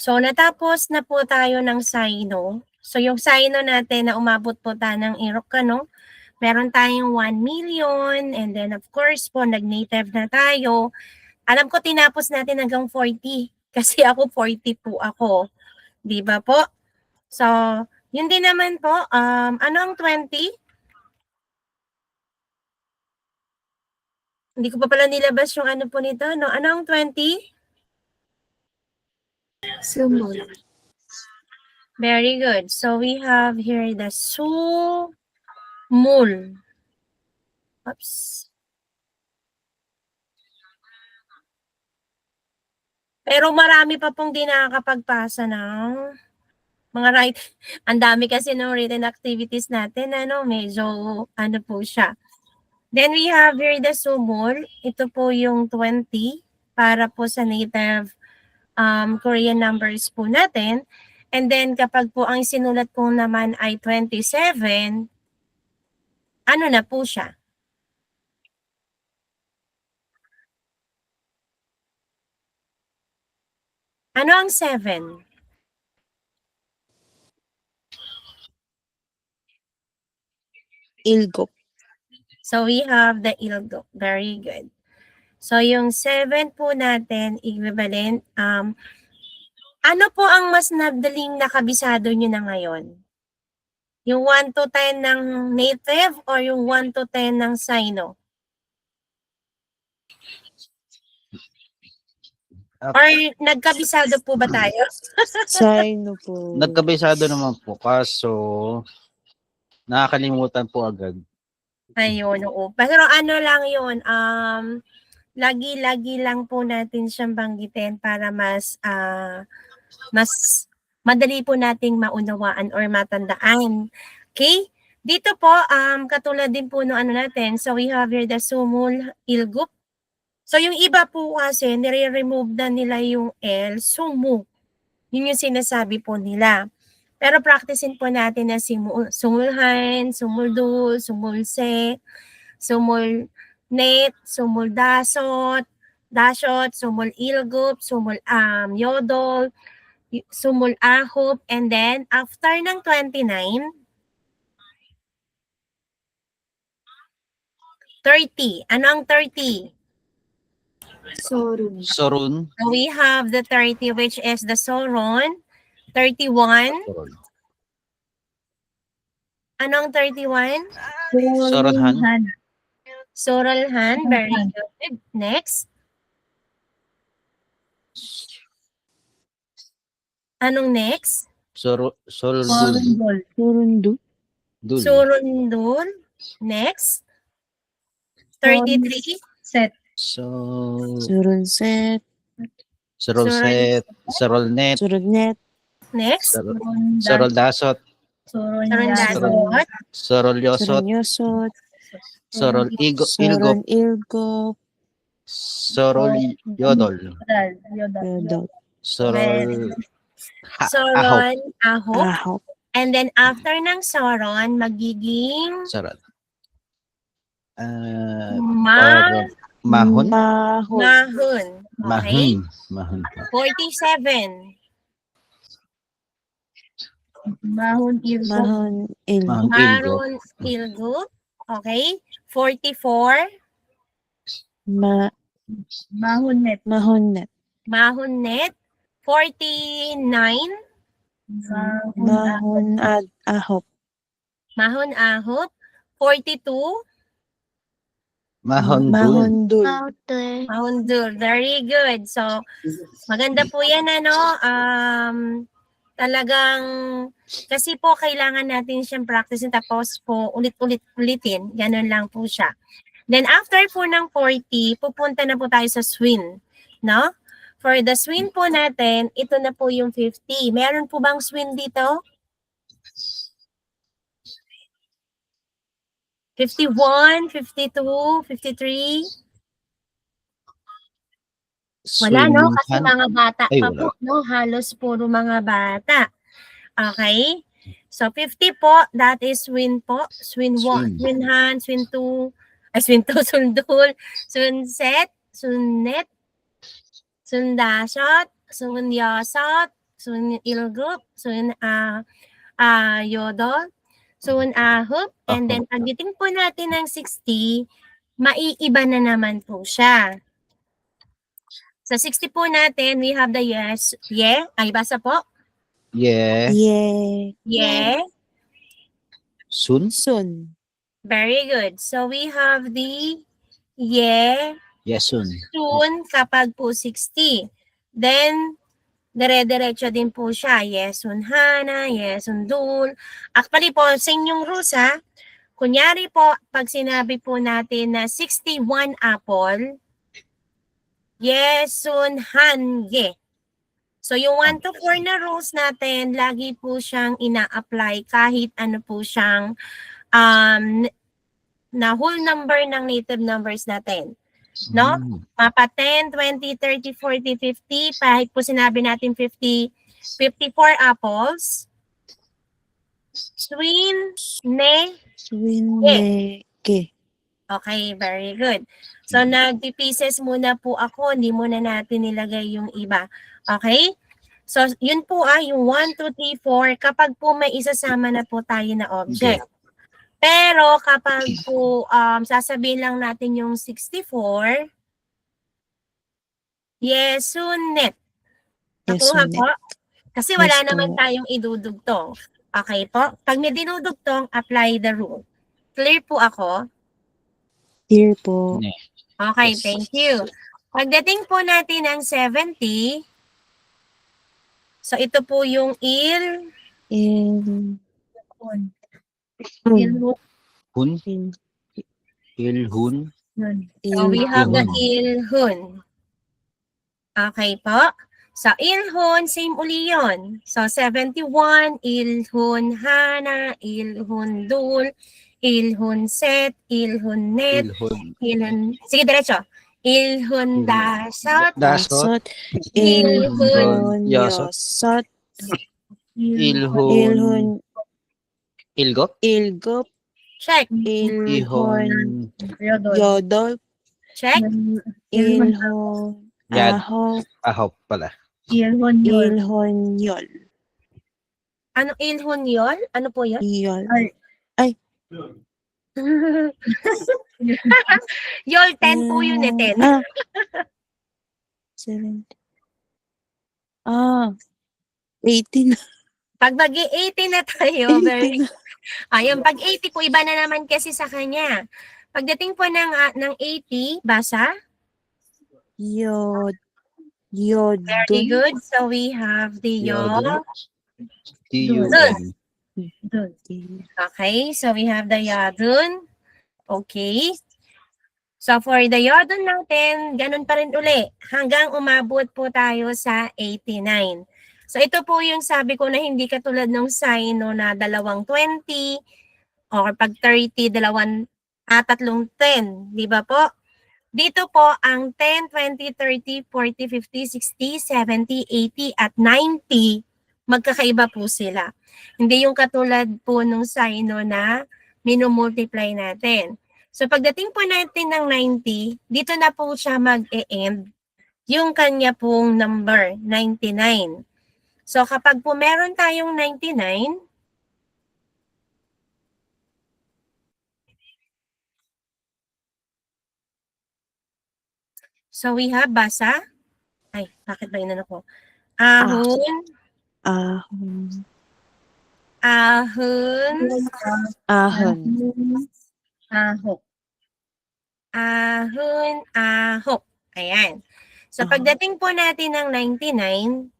So, natapos na po tayo ng Sino. So, yung Sino natin na umabot po tayo ng Ilocano, meron tayong 1 million, and then of course po, nag-native na tayo. Alam ko tinapos natin hanggang 40, kasi ako 40 po ako. Di ba po? So, yun din naman po, ano ang 20? Hindi ko pa pala nilabas yung ano po nito, no? Ano ang 20? Sumul. Very good. So, we have here the sumul. Oops. Pero marami pa pong di nakakapagpasa ng mga right. Ang dami kasi ng written activities natin, ano, medyo ano po siya. Then we have here the sumul. Ito po yung 20 para po sa native Korean numbers po natin. And then kapag po ang sinulat po naman ay 27, ano na po siya? Ano ang 7? Ilgok. So we have the ilgok. Very good. So yung 7 po natin, equivalent, ano po ang mas nadaling nakabisado nyo na ngayon? Yung 1 to 10 ng native or yung 1 to 10 ng Sino? Or nagkabisado po ba tayo? Sino po? Nagkabisado naman po, kaso nakakalimutan po agad. Ayun, oo. Pero ano lang yun, lagi-lagi lang po natin siyang banggitin para mas madali po nating maunawaan or matandaan. Okay? Dito po, katulad din po no ano natin, so we have here the sumul, ilgup. So yung iba po kasi, nire-remove na nila yung L, sumu. Yun yung sinasabi po nila. Pero practicein po natin na sumulhan, sumuldul, sumulse, sumulnet, sumuldasot, dashot, sumulilgup, yodol, sumulahop, and then after ng 29, 30. Ano ang 30? Sorun. Sorun. So we have the 30 which is the soron. 31. Sorun. Anong 31? Soronhan. Sorolhan. Very good. Next. Anong next? Sorundul. Surundu. Dul. Surundul. Next. 33. Set. So, Surunset. Sorolset. Sorolnet. Surunnet. Next. Soroldasot. Sorondasot. Sorolyosot. Surunyosot. Soroligop. Soron ilgok. Sorolyodol. Yodol. Sorol. Soron, ahop. Ahop. And then after ng soron, magiging Sorol. mahon. Mahon. Mahon. Okay? Mahon. 47. Mahon ilgok. Mahon. Maron ilgut. Okay? 44. Mahonnet. Mahonnet. Mahonnet. 49. Mahon ahop. Mahon ahop. 42. Mahon. Mahondul. Mahondul. Very good. So, maganda po yan, ano? Talagang, kasi po kailangan natin siyang practicein tapos po ulit-ulitin. Ganun lang po siya. Then after po ng 40, pupunta na po tayo sa swing. No? For the swing po natin, ito na po yung 50. Meron po bang swing dito? 51, 52, 53? Wala, no? Kasi mga bata pa po, no? Halos puro mga bata. Okay? So, 50 po, that is swing po. Swing 1, swing hand, swing 2, swing 2, sundul, swing set, sunnet, sundasot, sunyasot, soon ilgup, soon yodol, soon hup, and then pagdating po natin ng 60, maiiba na naman po siya. Sa 60 po natin, we have the yes, ay basa po, Ye. Ye. Sun. Sun. very good. So we have the ye, Yesun. soon kapag po 60. Then, dire-diretso din po siya. Yesun hana, yesun dul. Actually po, same yung rules ha. Kunyari po, pag sinabi po natin na 61 apple, yesun han ye. So yung 1 to 4 na rules natin, lagi po siyang ina-apply kahit ano po siyang na whole number ng native numbers natin. No? Mapa 10, 20, 30, 40, 50, kahit po sinabi natin 50, 54 apples. Swin, ne, Swin. Ge. okay, very good. So, nag-pieces muna po ako, hindi muna natin nilagay yung iba. Okay? So, yun po yung 1, 2, 3, 4, kapag po may isasama na po tayo na object. Pero, kapag po sasabihin lang natin yung 64, yesunet. Nakuha Yesunet. po? Kasi wala Yes po. naman tayong idudugtong. Okay po? Pag may dinudugtong, apply the rule. Clear po ako? Here po. Ne. Okay, Yes. thank you. Pagdating po natin ng 70, so ito po yung il, In. Hun. Hun. In. Ilhun. So we have the Ilhun. ilhun. Okay po. So ilhun, same uli yun. So 71, ilhun hana, ilhun dul, ilhun set, ilhun net, Ilhun. ilhun, sige diretso. Ilhun dasot, Dasot. Ilhun. Yasot. Yosot. Ilhun. Ilhun. Ilgop. Ilgop. check, Ilhun. Ihon. Yodol. check. Ilhun. Yad. Ahop. Ahop pala. Ilhun yol. Ano ilhun yun? Ano po yun? Yol. Yol, 10 po yun 10. 7. 18. Pag mag-80 na tayo, very, 18. ayun, pag 80 po, iba na naman kasi sa kanya. Pagdating po ng 80, basa? Yod. Very Yodun. good. So we have the Yodun. yod. Tiyun. Okay, so we have the yodun. Okay. So for the yodun natin, ganun pa rin uli. Hanggang umabot po tayo sa 89. So ito po yung sabi ko na hindi katulad ng sign no, na 20 or pag 30, tatlong 10. Di ba po? Dito po ang 10, 20, 30, 40, 50, 60, 70, 80 at 90, magkakaiba po sila. Hindi yung katulad po nung sign no, na minumultiply natin. So pagdating po natin ng 90, dito na po siya mag-e-end yung kanya pong number, 99. So kapag po meron tayong 99, so we have basa. Ay, bakit ba yun ako? Ahon, Ahon. ahon, Ahon. ahok. Ahon, ahok. Ayan. So pagdating po natin ng 99,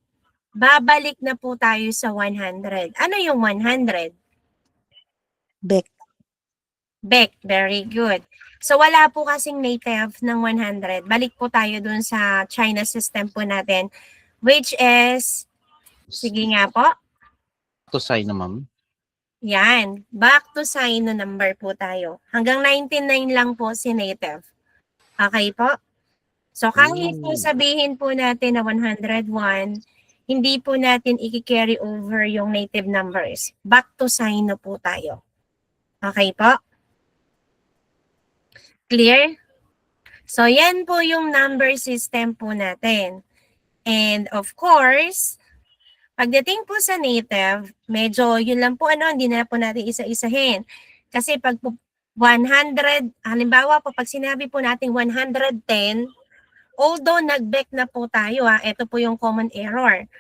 babalik na po tayo sa 100. Ano yung 100? Bek. Bek, very good. So wala po kasing native ng 100. Balik po tayo dun sa China system po natin, which is, sige nga po, To sign na ma'am. yan, back to Sino number po tayo. Hanggang 99 lang po si native. Okay po? So kahit po sabihin po natin na 101, hindi po natin i-carry over yung native numbers. Back to Sino po tayo. Okay po? Clear? So yan po yung number system po natin. And of course, Pagdating po sa native, medyo yun lang po hindi na po natin isa-isahin. Kasi pag 100, halimbawa po pag sinabi po natin 110, although nag-back na po tayo ito po yung common error.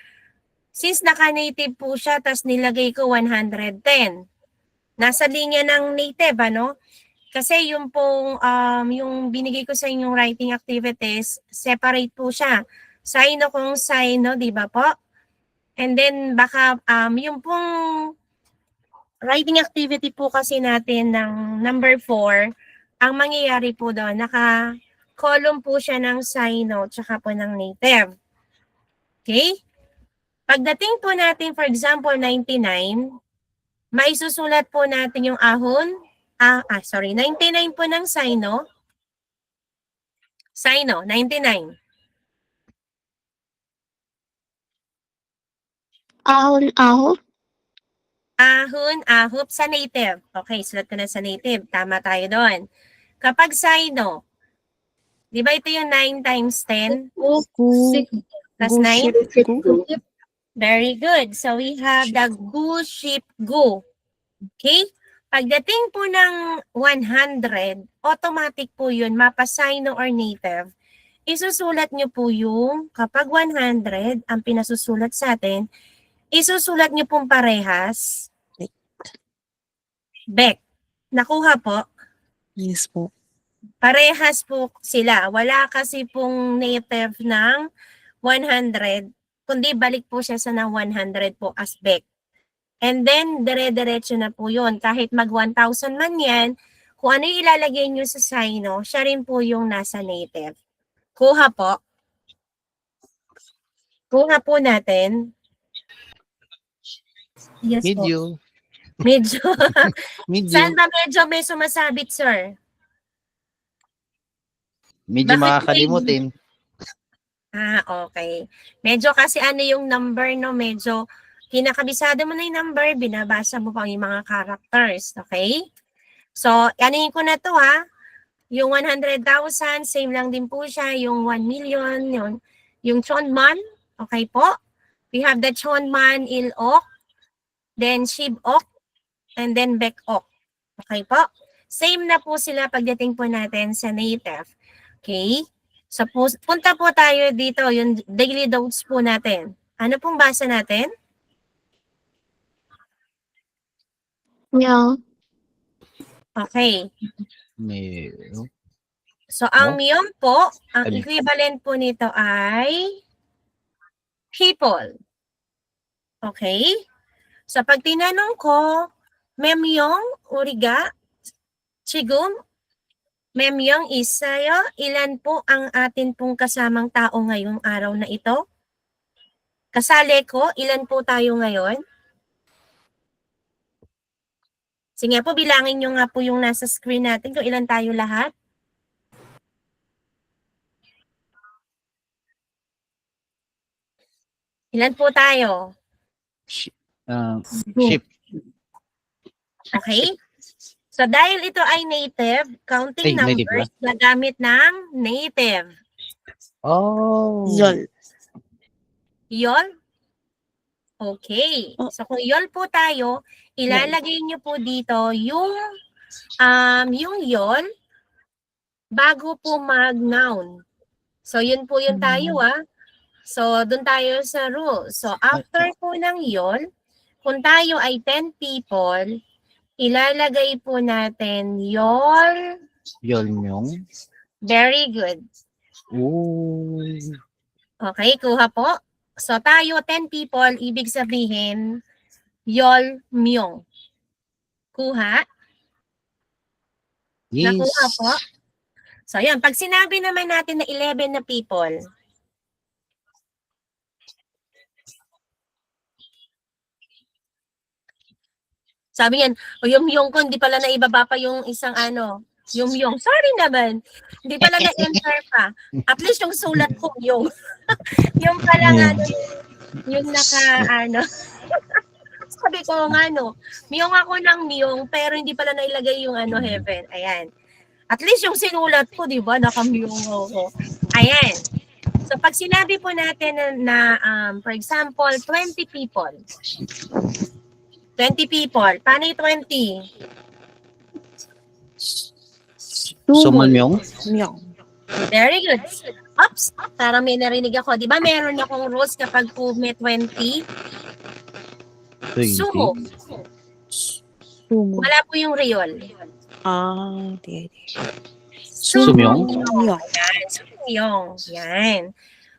Since naka-native po siya, tas nilagay ko 110. Nasa linya ng native, Kasi yung pong, yung binigay ko sa inyong writing activities, separate po siya. Sino kung sino, di ba po? And then baka yung pong writing activity po kasi natin ng number 4, ang mangyayari po doon, naka-column po siya ng sino tsaka po ng native. Okay? Pagdating po natin, for example, 99, maisusulat po natin yung ahon. 99 po ng sino. Sino, 99. Ahon, ahon. Ahon, ahop sa native. Okay, sulat ko na sa native. Tama tayo doon. Kapag sino, di ba ito yung 9 times 10? Gu. Plus Gu 9? ship gu. Very good. So we have the gu, ship, gu. Okay? Pagdating po ng 100, automatic po yun, mapa-sino or native. Isusulat nyo po yung, kapag 100, ang pinasusulat sa atin, isusulat nyo pong parehas. Back. Nakuha po? Yes po. Parehas po sila. Wala kasi pong native ng 100, kundi balik po siya sa ng 100 po as back. And then, dire-diretso na po yun. Kahit mag 1,000 man yan, kung ano yung ilalagay nyo sa sino, siya rin po yung nasa native. Kuha po. Kuha po natin. Yes po. Medyo. Medyo. Medyo. Saan ba medyo may sumasabit, sir? Medyo Bakit makakalimutin. Okay. Medyo kasi yung number, medyo kinakabisado mo na yung number, binabasa mo pa yung mga characters. Okay? So, anuhin ko na to Yung 100,000, same lang din po siya. Yung 1 million, yung Chonman. Okay po? We have the Chonman, Il-ok, then Shib-ok, and then Bek-ok. Okay po? Same na po sila pagdating po natin sa native. Okay? So, punta po tayo dito, yung daily notes po natin. Ano pong basa natin? Myong. Okay. May, So, ang No? myong po, ang Ano? equivalent po nito ay people. Okay? So, pag tinanong ko, memyong, uriga, chigum, memyong isayo, ilan po ang atin pong kasamang tao ngayong araw na ito? Kasali ko, ilan po tayo ngayon? Sige po, bilangin nyo nga po yung nasa screen natin kung ilan tayo lahat. Ilan po tayo? ship. Okay? So dahil ito ay native, counting Ay, native numbers na gamit ng native. Oh. Yol. Yol? Okay. So kung yol po tayo, ilalagay nyo po dito yung yol bago po mag-noun. So yun po yun tayo So dun tayo sa rule. So after po ng yol, kung tayo ay 10 people, ilalagay po natin yol. Yolmyong. Very good. Oh. Okay, kuha po. So tayo 10 people, ibig sabihin yol myong. Kuha. Yes. Nakuha po. So yan, pag sinabi naman natin na 11 na people, sabi yan, yung myong ko, hindi pala naibaba pa yung isang yung myong. Sorry naman. Hindi pala na-enter pa. At least yung sulat ko, yung. Yung pala yung naka, sabi ko myong ako ng myong, pero hindi pala nailagay yung heaven. Ayan. At least yung sinulat ko, di ba, naka-myong ako. Ayan. So pag sinabi po natin for example, 20 people. 20 people. Paano yung 20? Sumulmyong? Myong. Very good. Oops, parang may narinig ako. Di ba meron akong rules kapag po may 20? 20? Sumo. Sumo. Wala po yung real. Di. Sumyong? Myong. Yan. Sumyong. Yan.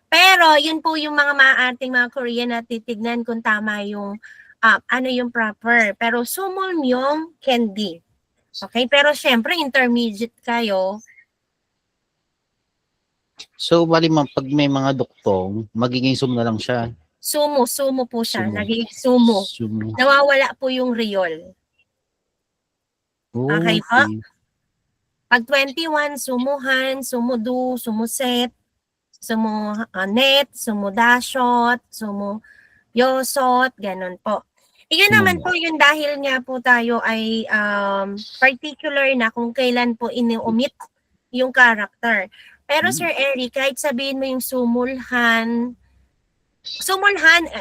Pero yun po yung mga maaating mga Korean na titignan kung tama yung ano yung proper. Pero sumulmyong can be. Okay? Pero syempre intermediate kayo. So, bali ma'am, pag may mga duktong, magiging sum na lang siya. Sumo po siya. Sumo. Naging sumo. Sumo. Nawawala po yung real. Okay po? Pag 21, sumuhan, sumudu, sumuset, sumunet, sumudashot, sumuyosot, ganun po. Iyon naman po yung dahil nga po tayo ay particular na kung kailan po ini-omit yung character. Pero Sir Eric, kahit sabihin mo yung sumulhan,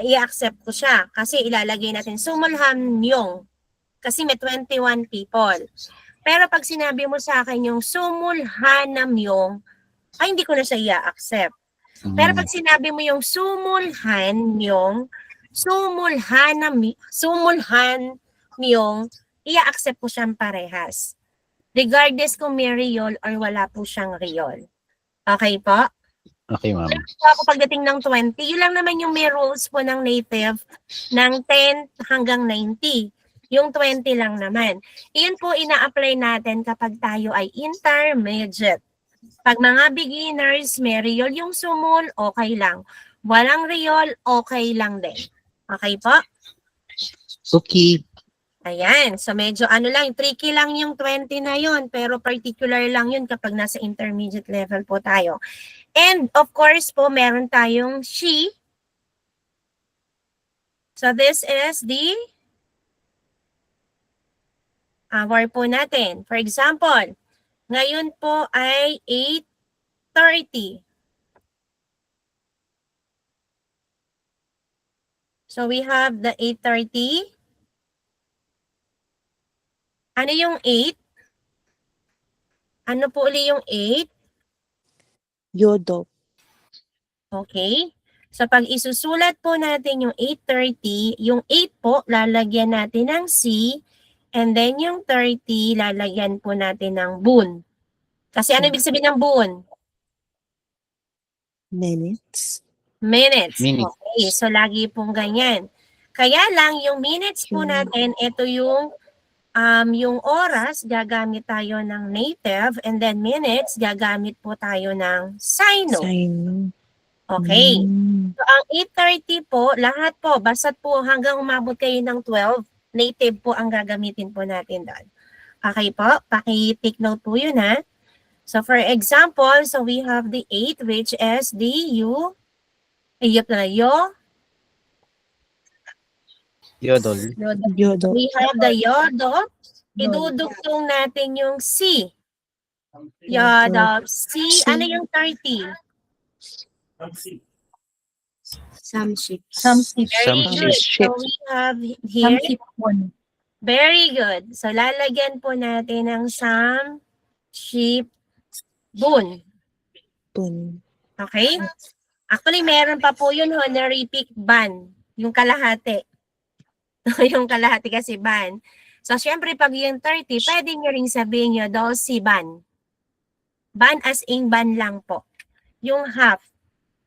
i-accept ko siya kasi ilalagay natin sumulhan yung kasi may 21 people. Pero pag sinabi mo sa akin yung sumulhanam yung, ay hindi ko na siya i-accept. Pero pag sinabi mo yung sumulhan yung, sumulhan yung, i-accept ko siyang parehas. Regardless kung may real or wala po siyang real. Okay po? Okay, ma'am. So ako pagdating ng 20, yun lang naman yung may rules po ng native ng 10 hanggang 90. Yung 20 lang naman. Iyon po ina-apply natin kapag tayo ay intermediate. Pag mga beginners, may real yung sumul, okay lang. Walang real, okay lang din. Okay po? Okay. Ayan. So medyo tricky lang yung 20 na yun. Pero particular lang yun kapag nasa intermediate level po tayo. And of course po, meron tayong she. So this is the hour po natin. For example, ngayon po ay 8:30. So we have the 8:30. Ano yung 8? Ano po uli yung 8? Yodo. Okay. So pag isusulat po natin yung 8:30, yung 8 po lalagyan natin ng C, and then yung 30 lalagyan po natin ng bun. Kasi ano ibig sabihin ng bun? Minutes. Minutes. Minutes. Okay, so lagi pong ganyan. Kaya lang yung minutes po natin, ito yung oras, gagamit tayo ng native, and then minutes, gagamit po tayo ng sino. Sino. Okay. So ang 8:30 po, lahat po, basta't po hanggang umabot kayo ng 12, native po ang gagamitin po natin doon. Okay po, paki-take note po yun ha. So for example, so we have the 8 which is the yo. Yodol. Yodo. We have the yodo. Idudugtong natin yung C. Yodo. C. Ano yung 30? Samship. Very good. So we have here. Very good. So lalagyan po natin ng some, sheep, bun. Pun. Okay? Actually, meron pa po yun, honorific ban. Yung kalahati. Yung kalahati kasi ban. So, syempre, pag yung 30, pwede nyo rin sabihin nyo, si ban. Ban as in ban lang po. Yung half.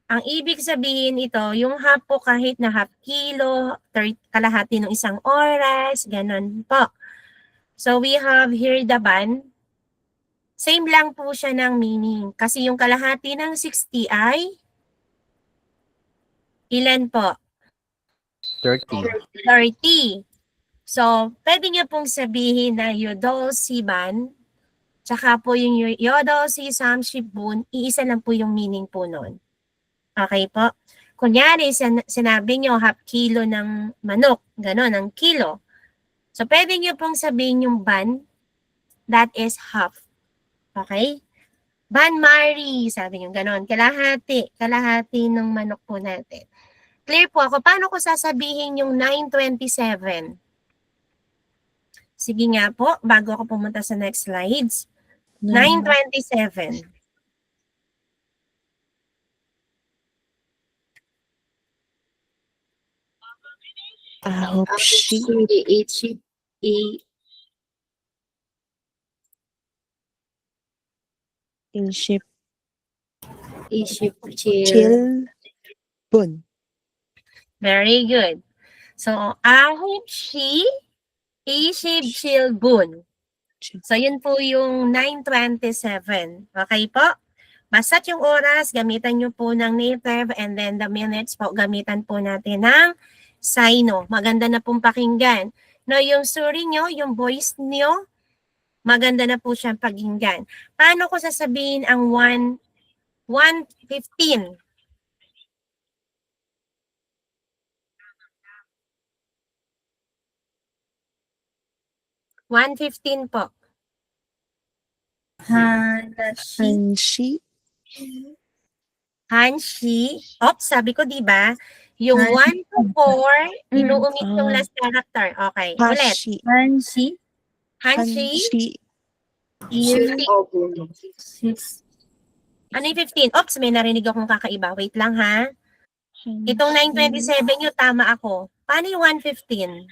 Ang ibig sabihin ito, yung half po kahit na half kilo, kalahati ng isang oras, ganun po. So, we have here the ban. Same lang po siya ng meaning. Kasi yung kalahati ng 60 ay ilan po? 30. 30. So, pwede niyo pong sabihin na yodol si ban, tsaka po yung yodol si samshibun, iisa lang po yung meaning po nun. Okay po? Kunyari, sinabi niyo half kilo ng manok, gano'n, ng kilo. So, pwede niyo pong sabihin yung ban, that is half. Okay? Ban-Marie, sabi niyo ganon. Kalahati ng manok po natin. Clear po ako. Paano ko sasabihin yung 927? Sige nga po, bago ako pumunta sa next slides. 927. Ahop sheep. Eight sheep. In sheep. A sheep. Chill. Chill. Bun. Very good. So, ahop she, ishib chilbun. So, yun po yung 927. Okay po? Basta't yung oras, gamitan nyo po ng native and then the minutes po, gamitan po natin ng Sino. Maganda na pong pakinggan. No, yung suri nyo, yung voice nyo, maganda na po siyang pakinggan. Paano ko sasabihin ang 115? 115 po. Hanshi. Hanshi. Oops, sabi ko, di ba? Yung 1 to 4, inuumit yung last character. Okay, ulit. Hashi. Hanshi. Hanshi. Ano yung 15? Oops, may narinig akong kakaiba. Wait lang ha. Itong 927 yung tama ako. Paano yung 115?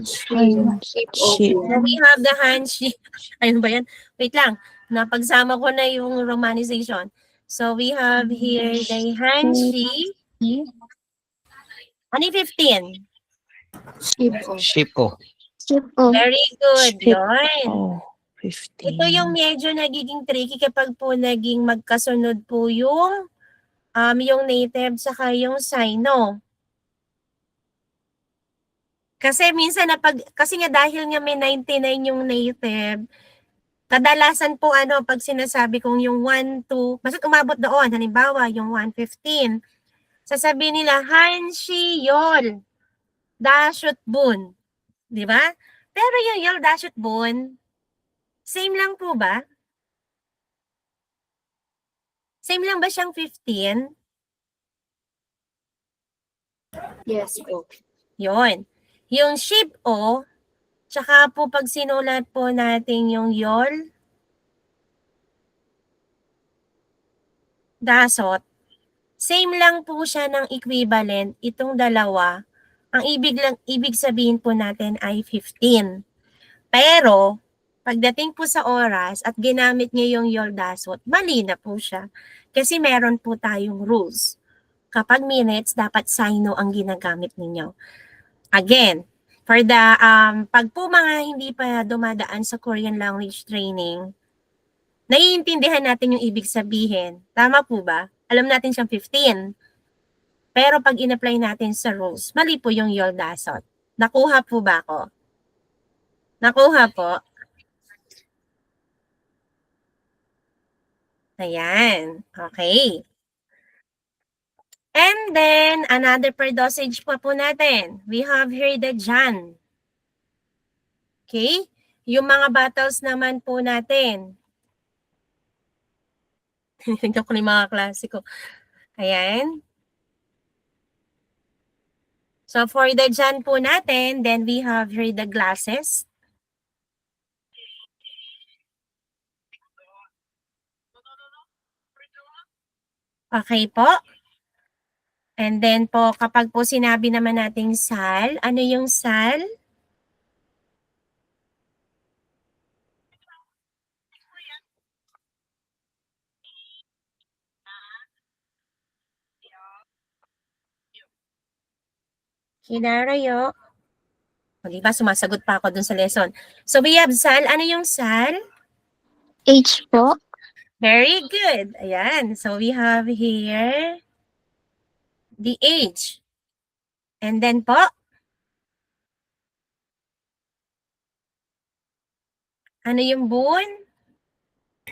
Sheep. So we have the handshake. Ayun ba yan? Wait lang. Napagsama ko na yung romanization. So we have here the handshake. Ano yung 15? Sheep ko. Very good. Sheep. Yun. Oh, 15. Ito yung medyo nagiging tricky kapag po naging magkasunod po yung native saka yung sino. Kasi minsan kasi nga dahil nga may 99 yung native, kadalasan po pag sinasabi kong yung 1 to, basta't umabot doon, halimbawa yung 115, sasabihin nila, Hanshi Yol, Dashut Bun. Di ba? Pero yung Yol, Dashut Bun, same lang po ba? Same lang ba siyang 15? Yes po. Yun. Yung sheep o, tsaka po pag sinulat po natin yung yol, dasot, same lang po siya ng equivalent, itong dalawa. Ang ibig sabihin po natin ay 15. Pero, pagdating po sa oras at ginamit niyo yung yol dasot, mali na po siya. Kasi meron po tayong rules. Kapag minutes, dapat sino ang ginagamit ninyo. Again, for the, pag po mga hindi pa dumadaan sa Korean language training, naiintindihan natin yung ibig sabihin. Tama po ba? Alam natin siyang 15. Pero pag in-apply natin sa rules, mali po yung yol dasot. Nakuha po ba ako? Nakuha po? Ayan. Okay. And then, another per dosage po natin. We have here the Jan. Okay? Yung mga battles naman po natin. Tingnan ko yung mga klase ko. Ayan. So, for the Jan po natin, then we have here the glasses. Okay po. And then po, kapag po sinabi naman nating sal, ano yung sal? Hinarayo. O diba, sumasagot pa ako dun sa lesson. So we have sal. Ano yung sal? H po. Very good. Ayan. So we have here the H. And then po, ano yung bun?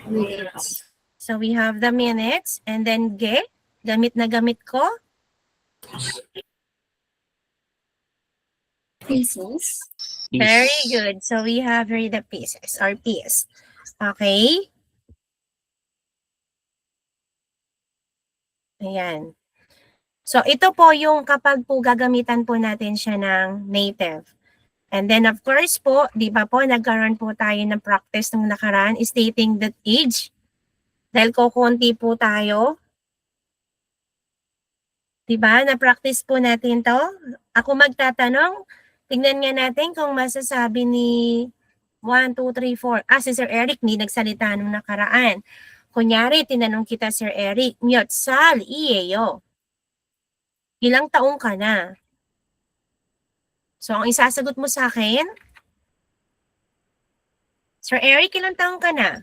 Minutes. So we have the minutes. And then ge. Gamit na gamit ko. Pieces. Very Peace. good. So we have here the pieces or piece. Okay? Ayan. So ito po yung kapag po gagamitan po natin siya ng native. And then of course po, di ba po, nagkaroon po tayo ng practice nung nakaraan stating that age. Dahil kukunti po tayo. Di ba? Na-practice po natin to. Ako magtatanong, tingnan nga natin kung masasabi ni 1, 2, 3, 4. Si Sir Eric, hindi nagsalita nung nakaraan. Kunyari, tinanong kita, Sir Eric, Myotsal, Iyeyo. Ilang taong ka na? So, ang isasagot mo sa akin, Sir Eric, ilang taong ka na?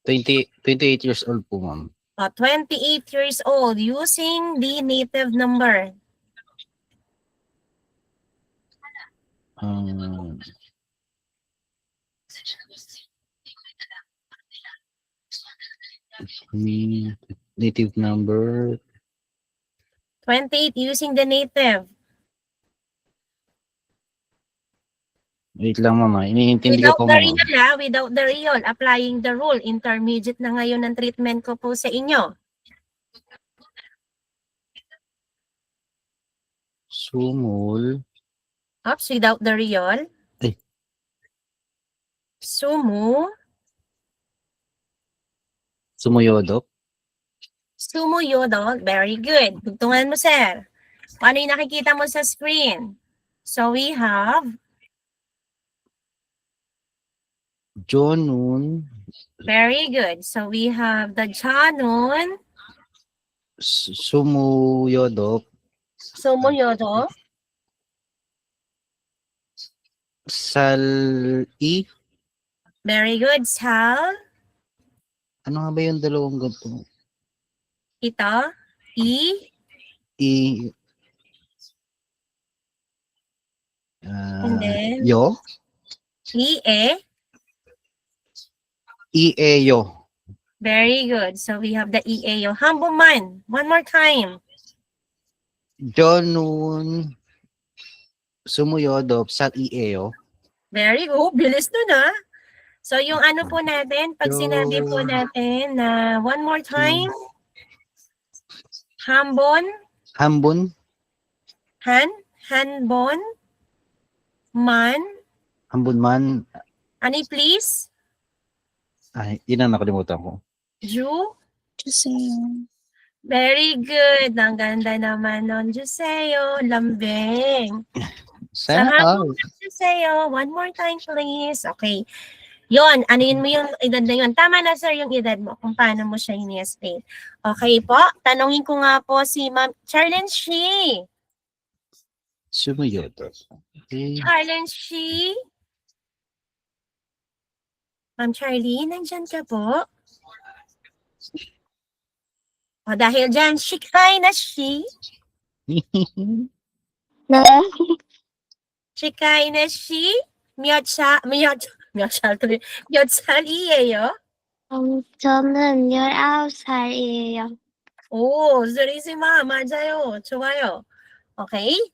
28 years old po, ma'am. 28 years old using the native number. Native number. 28 using the native. Wait lang, mama. Iniintindi Without ko po, the mama. real, without the real, applying the rule. Intermediate na ngayon ang treatment ko po sa inyo. Sumul. Oops, without the real. Ay. Sumuyodok. Sumuyodol. Very good. Tugtungan mo, sir. Ano yung nakikita mo sa screen? So we have Jonun. very good. So we have the Janun, Sumuyodok. Sumuyodol, Sal-i. very good. Sal, Ano nga ba yung dalawang ganito? ito, and then Yo? Ie. Ieyo. Very good. So we have the EAO. Hambuman. One more time. Jonun. Sumuyodok. Sal-ieyo. Very good. Bilis nun, ha? So yung ano po natin, pag sinabi po natin na one more time, Hambon, Hambun. Hanbon, Man, Hambun man. ani please, Ay, yun ang nakalimutan ko. Ju. Juseo. Very good. Ang ganda naman nun, Juseo. Lambing. Sana Hambon, all. Juseo. One more time, please. Okay. Yon, anuin mo yung edad na yun. Tama na, sir, yung edad mo kung paano mo siya ini-explain. Okay po. Tanungin ko nga po si Ma'am Charlene Shi. Sumuyodok. Okay. Charlene Shi. Ma'am Charlene, nandyan ka po? O dahil dyan, shikay na shi. Shikay na shi. Myotsal iyeyo. 저는 19살이에요. 오, 쓰리시마, 맞아요. 좋아요. 오케이.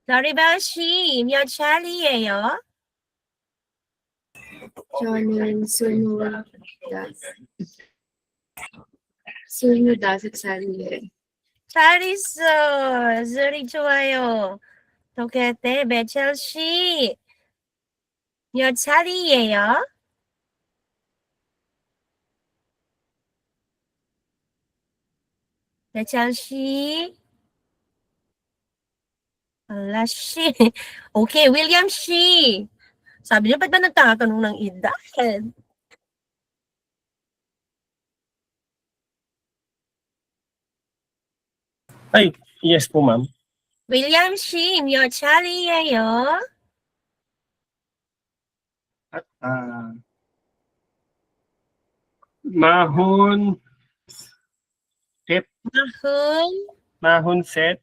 러리벨 씨, 몇 살이에요? 저는 25살이에요. 잘 있어. 쓰리 좋아요. 도케테 배철 씨, 몇 살이에요? 배철 씨. Ala, she. Okay, William she. Sabi niyo, ba't ba nagtatanong ng edad? Ay, yes po, ma'am. William she, 몇 살이에요? Mahon Mahun, Mahon set.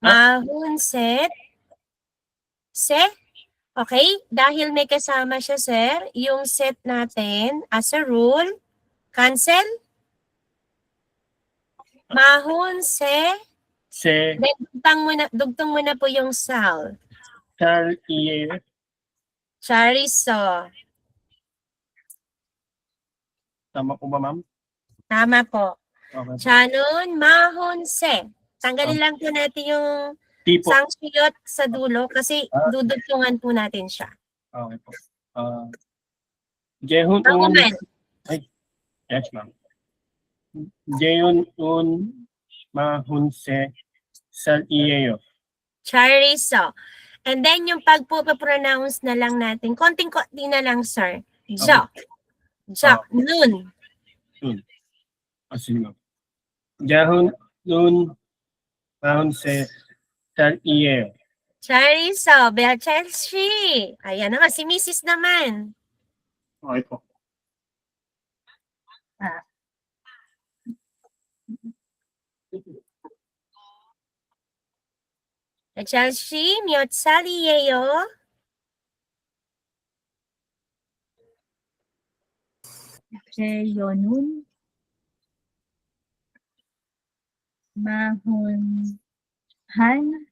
mahun set. Set? Okay, dahil may kasama siya, sir, yung set natin, as a rule, cancel. Mahun se, Se Then, dugtong mo na po yung sal. Sal Ieo. Chariso. Tama po ba, ma'am? Tama po. Okay. Chanun mahunse. Tanggalin lang po natin yung Di po. sangshiyot sa dulo kasi dudugtungan po natin siya. Okay po. Jehun Ang un. woman. Yes, ma'am. Jehun un mahunse Sal Ieo. Chariso. And then yung pagpo-pronounce na lang natin, konting-konti na lang, sir. Jo. Jo. Nun. Sige, ma'am. Jehun un mahunse Sal Ieo. Chariso. Chelsea. Ayan naman, si Mrs. naman. Okay po. Chelsea, miyot saliyeyo. Yonun. Mahun. Han.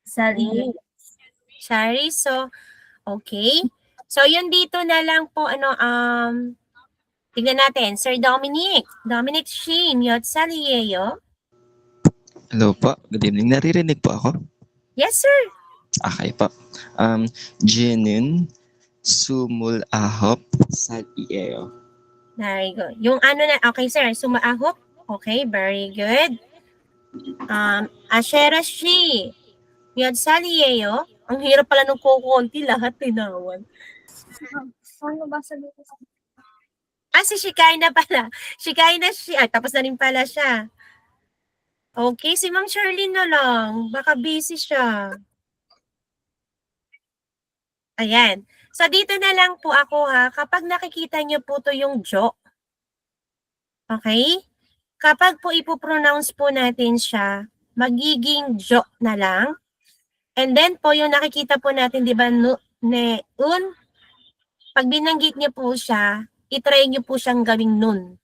Sali. Chariso. Okay. So, yun dito na lang po, tignan natin. Sir Dominic. Dominic Shi, miyot saliyeyo. Hello po. Good evening. Naririnig po ako? Yes, sir. Okay po. Jinun sumulahop sa ieo. Very good. Yung okay, sir. Sumaahop. Okay, very good. Ashera Shi. Miyot saliyeyo. Ang hirap pala nung kukunti, lahat tinawan. Ano ba sabi ko sa Si Shikai na pala. Shikai na siya. Tapos na rin pala siya. Okay, si Ma'am Charlene na lang. Baka busy siya. Ayan. So, dito na lang po ako ha. Kapag nakikita niyo po to yung jo. Okay? Kapag po ipopronounce po natin siya, magiging jo na lang. And then po, yung nakikita po natin, di ba, un. Pag binanggit niyo po siya, itry niyo po siyang gawing nun.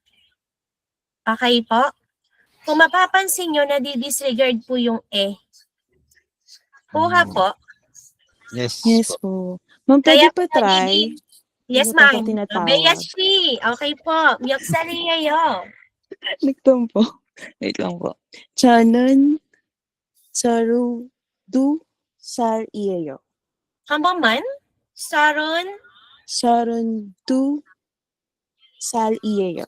Okay po? Kung mapapansin nyo, nadi-disregard po yung Kuha po. Yes. Yes po. po. Ma'am, pwede Kaya pa try? Yes, Ano pa ma'am. tinatawag? Beyashi. Okay po. Miyok saliyayo. Nagtom po. Wait lang po. Chanun. Saru. Du. Sar ieo. Hambang man? Saron. Sarun. Du. Sal ieo.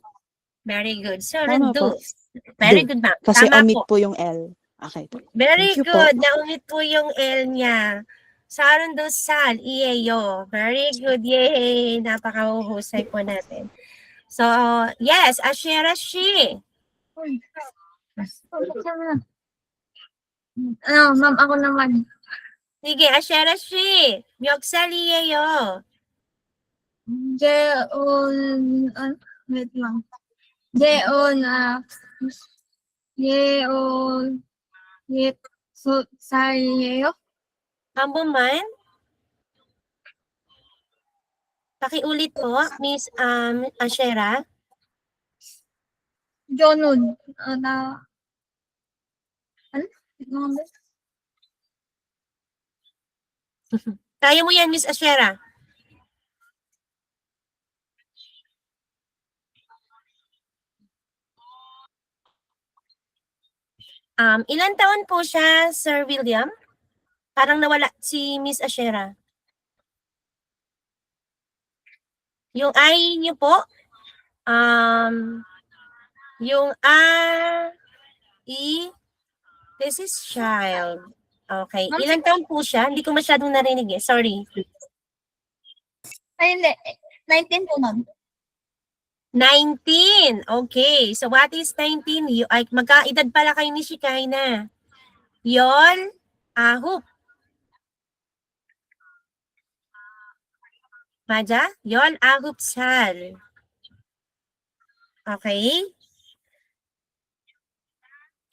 Very good. Tama Saron po. do. Very Do. good, ma'am. Kasi Tama omit po. po yung L. Okay po. Very Thank you po. good. Naumit po yung L niya. Saron do sal. Iyeyo. Very good. Yay. Napakahuhusay po natin. So, yes. Ashera Shi. Ma'am, ako naman. Sige, Ashera Shi. Miyok saliyayo. Wait lang. Sariyeyo? Hambang man? Pakiulit po, Miss Ashera. Jonun. Kaya mo yan, Miss Ashera. Ilan taon po siya, Sir William? Parang nawala si Miss Ashera. Yung I niyo po, yung this is child. Okay. Ilan taon po siya? Hindi ko masyadong narinig eh. Sorry. Ay, hindi. 19 po, ma'am. 19. Okay. So what is 19? Magkaedad pala kayo ni Shikai na. Yol, ahup. Maja? Yol, ahup, sal. Okay.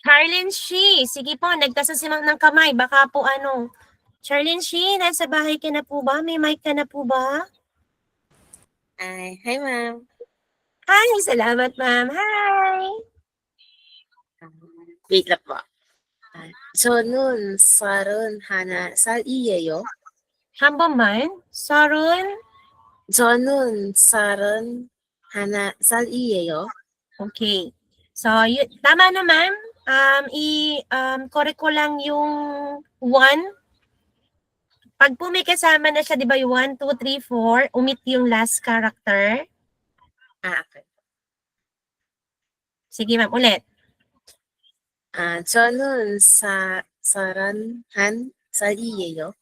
Charlene Shi. Sige po, nagtasasimang ng kamay. Baka po Charlene Shi, nasa bahay ka na po ba? May mic ka na po ba? Ay, hi ma'am. Hi, salamat ma'am. Hi. Wait lang po. 저는 31살이에요. 한 번만. 서른. 저는 31살이에요. Okay. So, tama naman. Correct ko lang yung 1. Pag po may kasama na siya, di ba yung 1, 2, 3, 4, omit yung last character. Okay. Sige ma'am, ulit. 저는 31살이에요.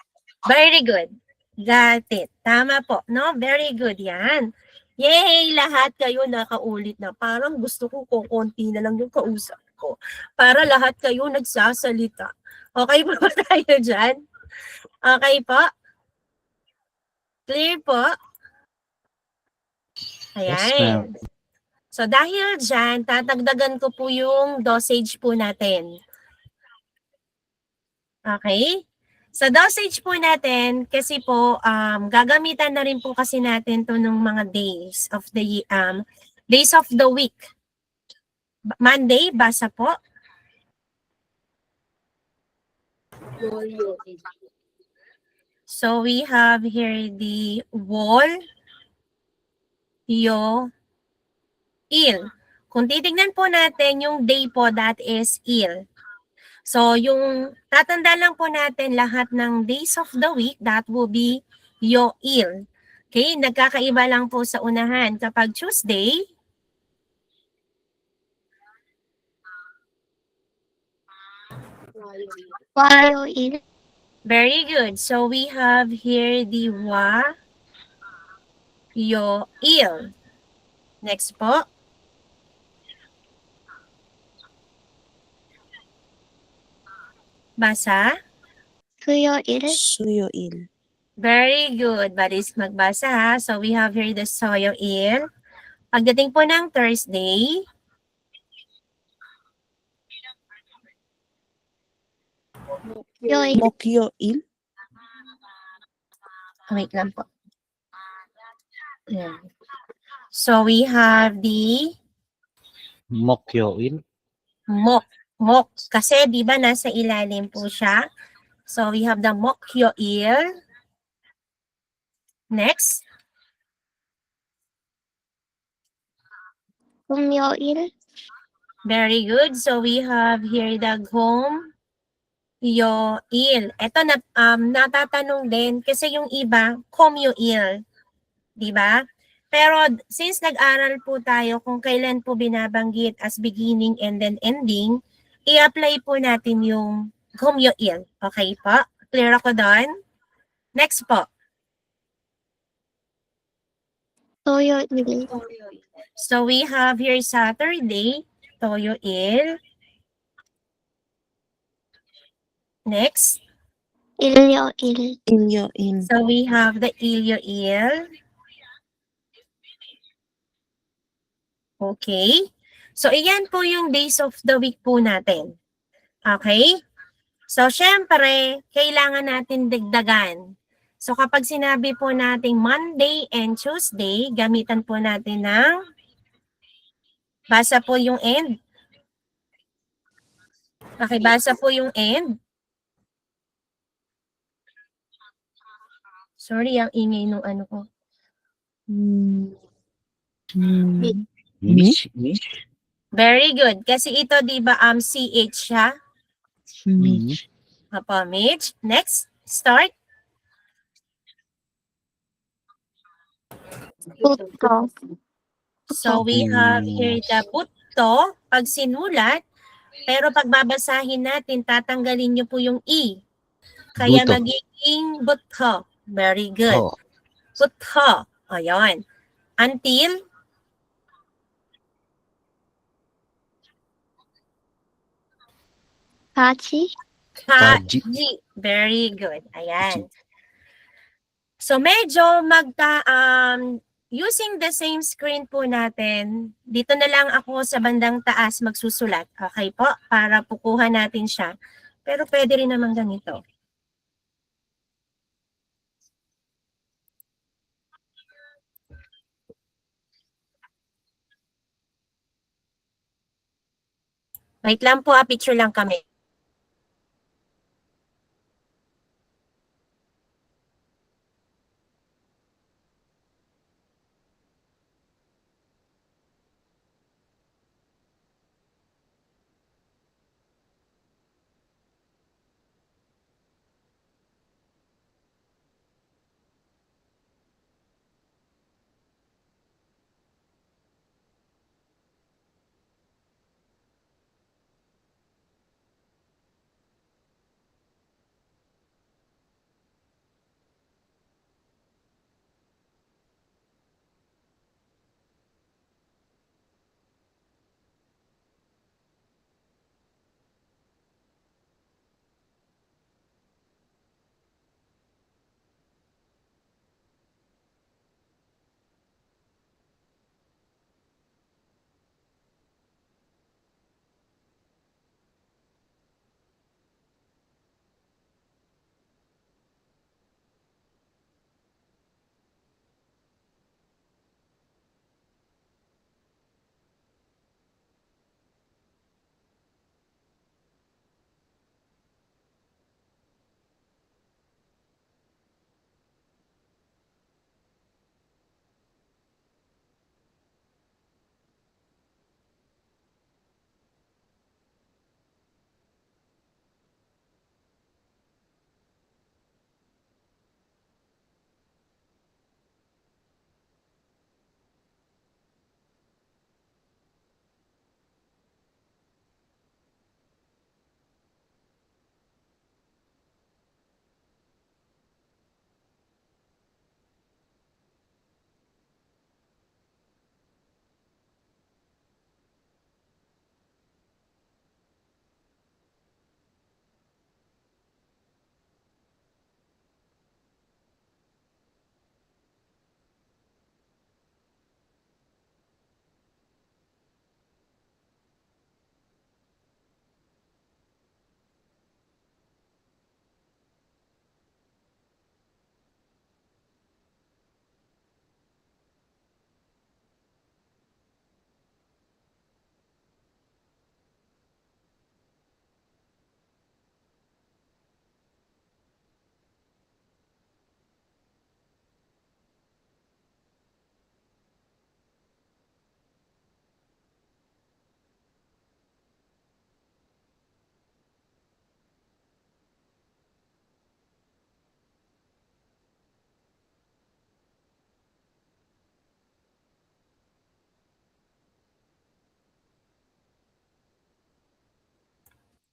Very good. Got it. Tama po, no? Very good yan. Yay! Lahat kayo nakaulit na. Parang gusto ko konti na lang yung kausap ko. Para lahat kayo nagsasalita. Okay po ba tayo dyan? Okay po? Clear po? Yes, Ayan. ma'am. So dahil dyan, tatagdagan ko po yung dosage po natin. Okay? Sa dosage po natin, kasi po, gagamitan na rin po kasi natin to ng mga days of the week. Monday, basa po. So we have here the wall, yo, il. Kung titignan po natin yung day po, that is il. So yung tatanda lang po natin lahat ng days of the week, that will be yo, il. Okay, nagkakaiba lang po sa unahan. Kapag Tuesday, 화요일, very good. So we have here the wa, yo, il. Next po. Basa. 수요일, 수요일. Very good. Baris magbasa ha. So we have here the soyo il. Pagdating po ng Thursday, 목요일, 목요일. wait lang po. Ayan. So we have the Mokyoin. mok. Mok. Kasi di ba nasa ilalim po siya. So we have the mokyoil. Next. 금요일, Very good. So we have here the gom yo il. Ito na natatanong din kasi yung iba komyo-il, 'di ba? Pero since nag-aral po tayo kung kailan po binabanggit as beginning and then ending, i-apply po natin yung komyo-il. Okay po? Clear ako doon? Next po. 토요일, So we have here Saturday, toyo-il. Next. 일요일, 일요일. So we have the ilyo-il. Okay. So iyan po yung days of the week po natin. Okay? So syempre, kailangan natin dagdagan. So kapag sinabi po natin Monday and Tuesday, gamitan po natin ng basa po yung end. Okay, basa po yung end. Sorry, ang ingay nung ano ko. Mish. Very good. Kasi ito, di ba, CH siya? Mitch. Apo, Mitch. Next, start. 부터, So we have here the butto, pag sinulat, pero pag babasahin natin, tatanggalin niyo po yung E. Kaya Buto. magiging butto. Very good. Oh. Butto. Ayan. Until, 가지, Kaji. kaji. Very good. Ayan. So medyo using the same screen po natin, dito na lang ako sa bandang taas magsusulat. Okay po? Para pukuhan natin siya. Pero pwede rin naman ganito. Wait lang po, picture lang kami.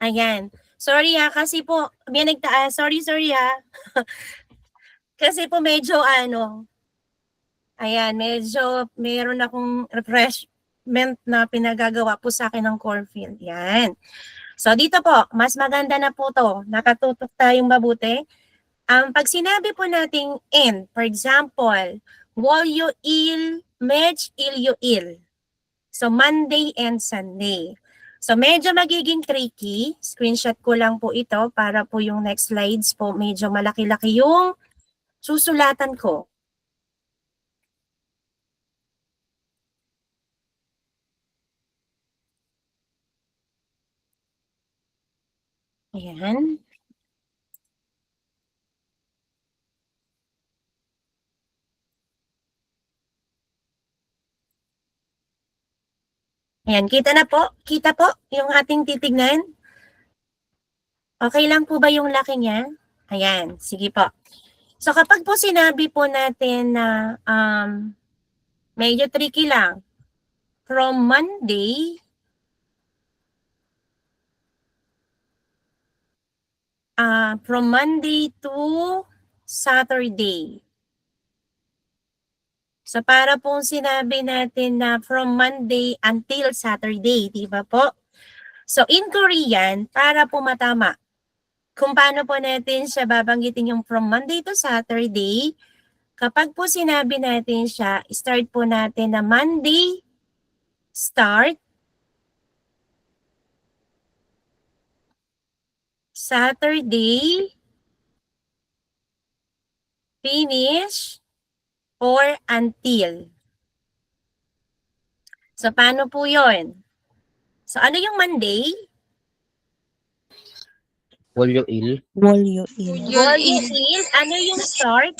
Ayan. Sorry kasi po, may sorry kasi po medyo ayan, medyo meron akong refreshment na pinagagawa po sa akin ng Corfield. Yan. So dito po, mas maganda na po to. Nakatutok tayong mabuti. Pag sinabi po nating in, for example, Walyo il, Medj ilyo il. So Monday and Sunday. So medyo magiging tricky. Screenshot ko lang po ito para po yung next slides po medyo malaki-laki yung susulatan ko. Ayan. Ayan, kita na po? Kita po yung ating titignan? Okay lang po ba yung laki niya? Ayan, sige po. So kapag po sinabi po natin na medyo tricky lang, from Monday to Saturday. So para pong sinabi natin na from Monday until Saturday, di ba po? So in Korean, para po matama, kung paano po natin siya babanggitin yung from Monday to Saturday, kapag po sinabi natin siya, start po natin na Monday, start, Saturday, finish, or until. So, paano po yun? So, ano yung Monday? Walyo il, Walyo il. Walyo il. Ano yung start?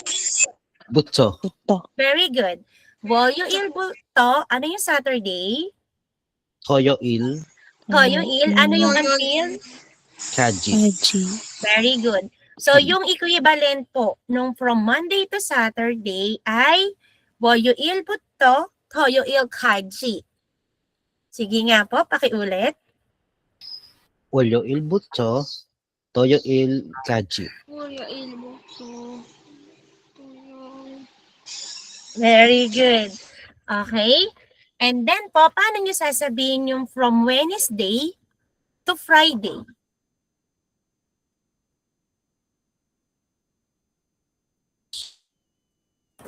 butso, Buto. Very good. Walyo il buto. Ano yung Saturday? toyo il, Toyo il. Ano yung until? kaji, Kaji. Very good. So, yung equivalent po nung from Monday to Saturday ay Walyo il buto, toyo il kaji. Sige nga po, pakiulit. walyo il butso, toyo il kaji. Very good. Okay. And then po, paano nyo sasabihin yung from Wednesday to Friday?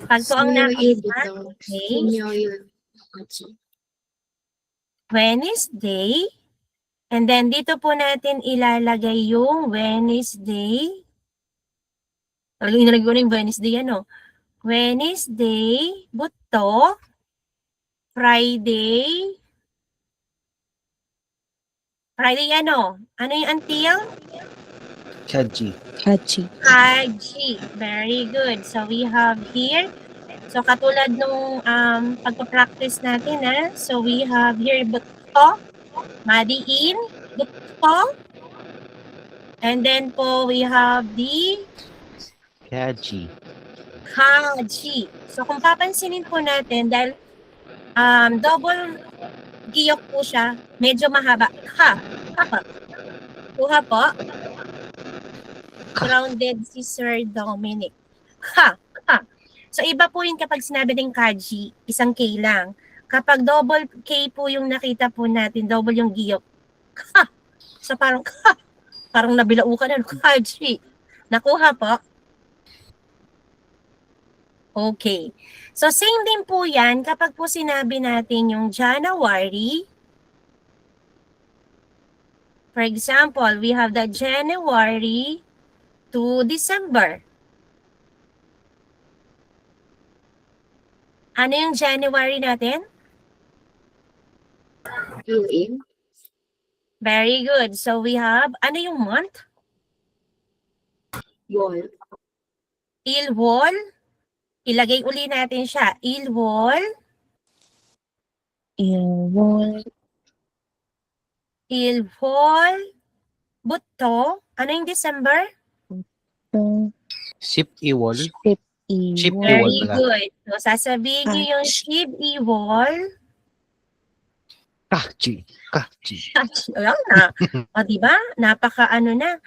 Pag po ang nakita, okay. Wednesday. And then dito po natin ilalagay yung Wednesday. Talagang inalagay ko na yung Wednesday, Wednesday, buto, Friday. Friday ano? Ano yung until? Kaji. Kaji. Kaji. Very good. So we have here. So katulad nung pagpa-practice natin So we have here buto, madiin, buto. And then po we have the Kaji. Kaji. So kung papansinin po natin dahil double giyok po siya, medyo mahaba. Kuha po. Grounded si Sir Dominic. So iba po yun kapag sinabi ng kaji, isang K lang. Kapag double K po yung nakita po natin, double yung giyok. So parang nabilaukan na kaji. Nakuha po. Okay. So same din po yan kapag po sinabi natin yung January. For example, we have the January to December. Ano yung January natin? Very good. So we have, ano yung month? Ilwol. Ilagay uli natin siya. Ilwol. Ilwol. Ilwol. Buto. Ano yung December? Sip iwol. Ship Ship iwol. Very Iwol pala. good. So sasabihin niyo yung Shib Iwol. Kachi. Ayan na. O, diba? Napaka ano na.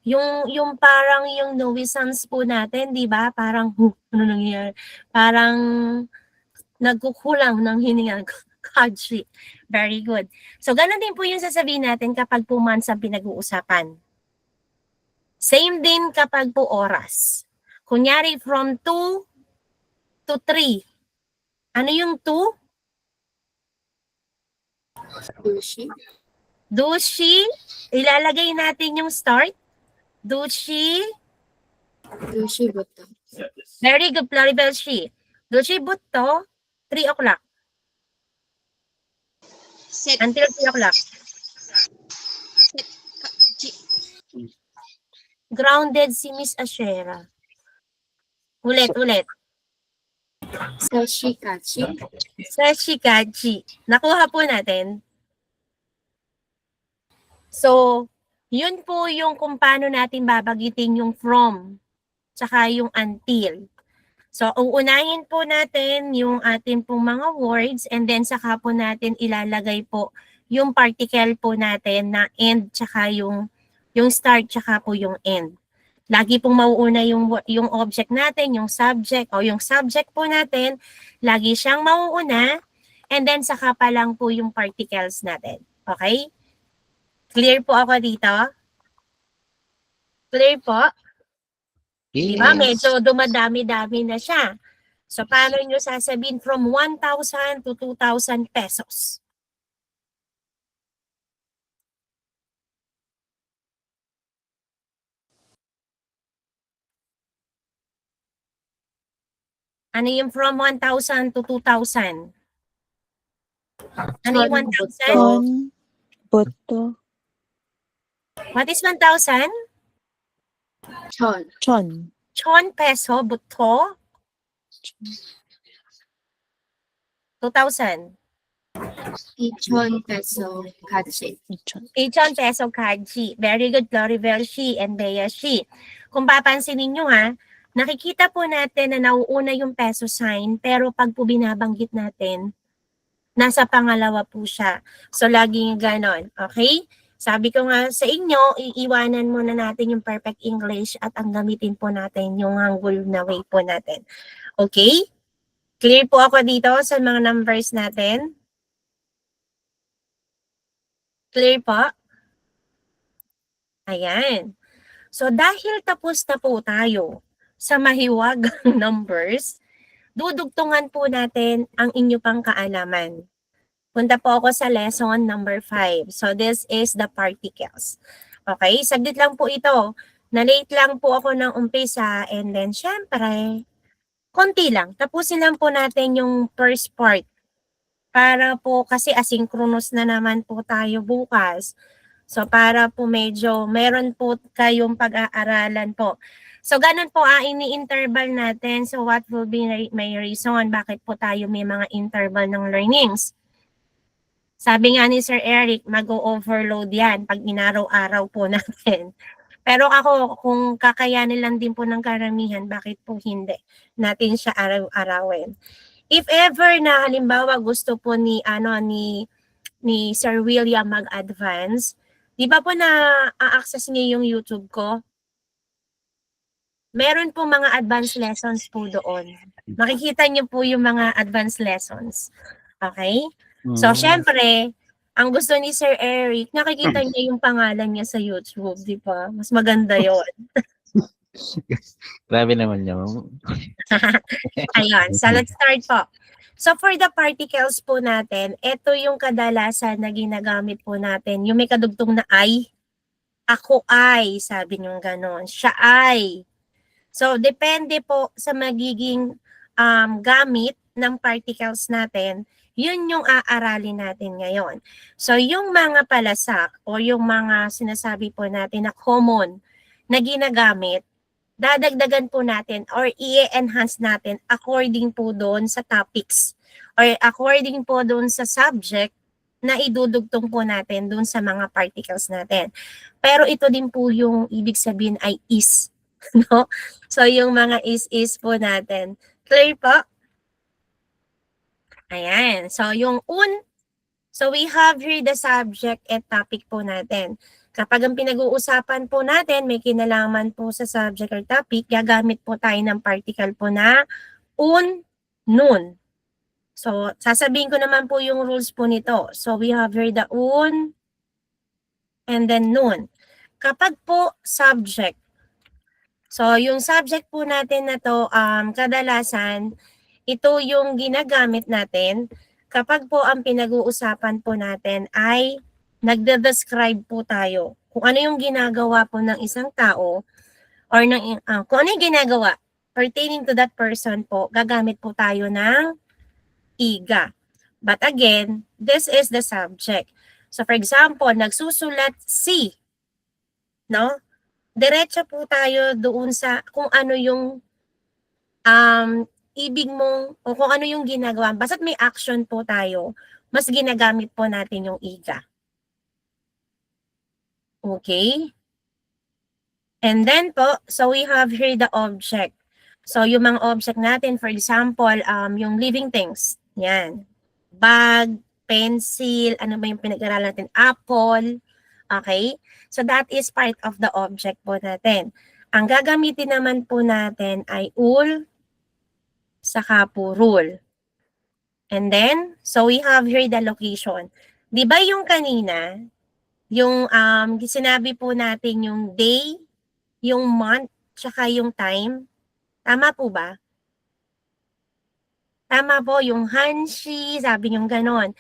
Yung parang yung nuisance po natin, diba? Parang, ano nangyayari? Parang nagkukulang ng hininga. Kachi. Very good. So, ganun din po yung sasabihin natin kapag po months ang pinag-uusapan. Same din kapag po oras. Kunyari, from 2 to 3. Ano yung 2? Sushi. Dushi. Ilalagay natin yung start. Dushi. Sushi buto. Very good, Floribel Shi. Dushi Butto, 3 o'clock. Set. Until 3 o'clock. Grounded si Miss Ashera. Ulit. Sashikachi. Sashikachi. Nakuha po natin. So, yun po yung kung paano natin babagitin yung from, tsaka yung until. So, uunahin po natin yung ating pong mga words and then saka po natin ilalagay po yung particle po natin na end tsaka yung start tsaka po yung end. Lagi pong mauuna yung object natin, yung subject o yung subject po natin, lagi siyang mauuna and then saka pa lang po yung particles natin. Okay? Clear po ako dito? Clear po? Diba? Medyo dumadami-dami na siya. So, paano nyo sasabihin from 1,000 to 2,000 pesos? Ano yung from 1,000 to 2,000? Ano yung 1,000? Chon. Boto. What is 1,000? Chon. Chon. Chon peso, buto. 2,000. Ichon peso kachi. Chon. 8 peso kaji. Very good, Floribel Shi and Bea Shi. Kung papansinin nyo ha, nakikita po natin na nauuna yung peso sign, pero pag po binabanggit natin, nasa pangalawa po siya. So, laging ganon. Okay? Sabi ko nga sa inyo, iiwanan muna natin yung perfect English at ang gamitin po natin yung Hangul na way po natin. Okay? Clear po ako dito sa mga numbers natin? Clear po? Ayan. So, dahil tapos na po tayo sa mahiwagang numbers, dudugtungan po natin ang inyo pang kaalaman. Punta po ako sa lesson number 5. So, this is the particles. Okay? Saglit lang po ito. Na-late lang po ako ng umpisa and then, syempre, konti lang. Tapusin lang po natin yung first part. Para po, kasi asynchronous na naman po tayo bukas. So, para po medyo, meron po kayong pag-aaralan po. So, ganun po ini-interval natin. So, what will be my reason? Bakit po tayo may mga interval ng learnings? Sabi nga ni Sir Eric, mag-overload yan pag inaraw-araw po natin. Pero ako, kung kakayanin lang din po ng karamihan, bakit po hindi natin siya araw-arawin? If ever na halimbawa gusto po ni Sir William mag-advance, di ba po na-access niyo yung YouTube ko? Meron po mga advanced lessons po doon. Makikita niyo po yung mga advanced lessons. Okay? So, syempre, ang gusto ni Sir Eric, nakikita niya yung pangalan niya sa YouTube, di ba? Mas maganda yon. Grabe naman yun. Ayun. So, let's start po. So, for the particles po natin, ito yung kadalasan na ginagamit po natin. Yung may kadugtong na I. Ako ay, sabi niyo gano'n. Siya ay. So, depende po sa magiging gamit ng particles natin, yun yung aaralin natin ngayon. So, yung mga palasak o yung mga sinasabi po natin na common na ginagamit, dadagdagan po natin or i-enhance natin according po doon sa topics or according po doon sa subject na idudugtong po natin doon sa mga particles natin. Pero ito din po yung ibig sabihin ay is. No? So, yung mga is po natin. Clear po? Ayan. So, yung So we have here the subject at topic po natin. Kapag ang pinag-uusapan po natin, may kinalaman po sa subject or topic, gagamit po tayo ng particle po na un, nun. So, sasabihin ko naman po yung rules po nito. So, we have here the un, and then nun. Kapag po subject, so yung subject po natin na to, kadalasan, ito yung ginagamit natin kapag po ang pinag-uusapan po natin ay nagde-describe po tayo kung ano yung ginagawa po ng isang tao or kung ano yung ginagawa pertaining to that person po, gagamit po tayo ng iga. But again, this is the subject. So for example, nagsusulat si, no? Diretso po tayo doon sa kung ano yung ibig mong o kung ano yung ginagawa. Basta't may action po tayo, mas ginagamit po natin yung iga. Okay? And then po, so we have here the object. So yung mga object natin, for example, yung living things. Yan. Bag, pencil, ano ba yung pinag-aralan natin? Apple. Okay? So that is part of the object po natin. Ang gagamitin naman po natin ay ul, saka po rule. And then, so we have here the location. Di ba yung kanina, yung sinabi po natin yung day, yung month, tsaka yung time. Tama po ba? Tama po, yung hanshi, sabi yung ganon.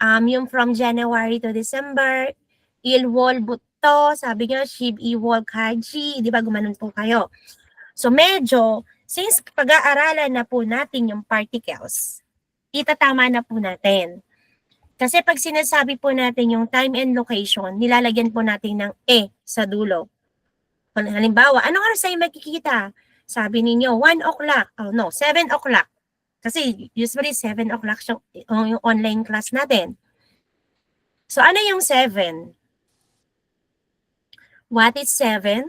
Yung from January to December, ilwol butto, sabi nyo, shib iwol kaji, di ba gumanon po kayo? So medyo, since pag-aaralan na po natin yung particles, itatama na po natin. Kasi pag sinasabi po natin yung time and location, nilalagyan po natin ng e sa dulo. Halimbawa, anong oras tayo makikita? Sabi ninyo, 1 o'clock. Oh no, 7 o'clock. Kasi usually 7 o'clock yung online class natin. So ano yung 7? What is 7?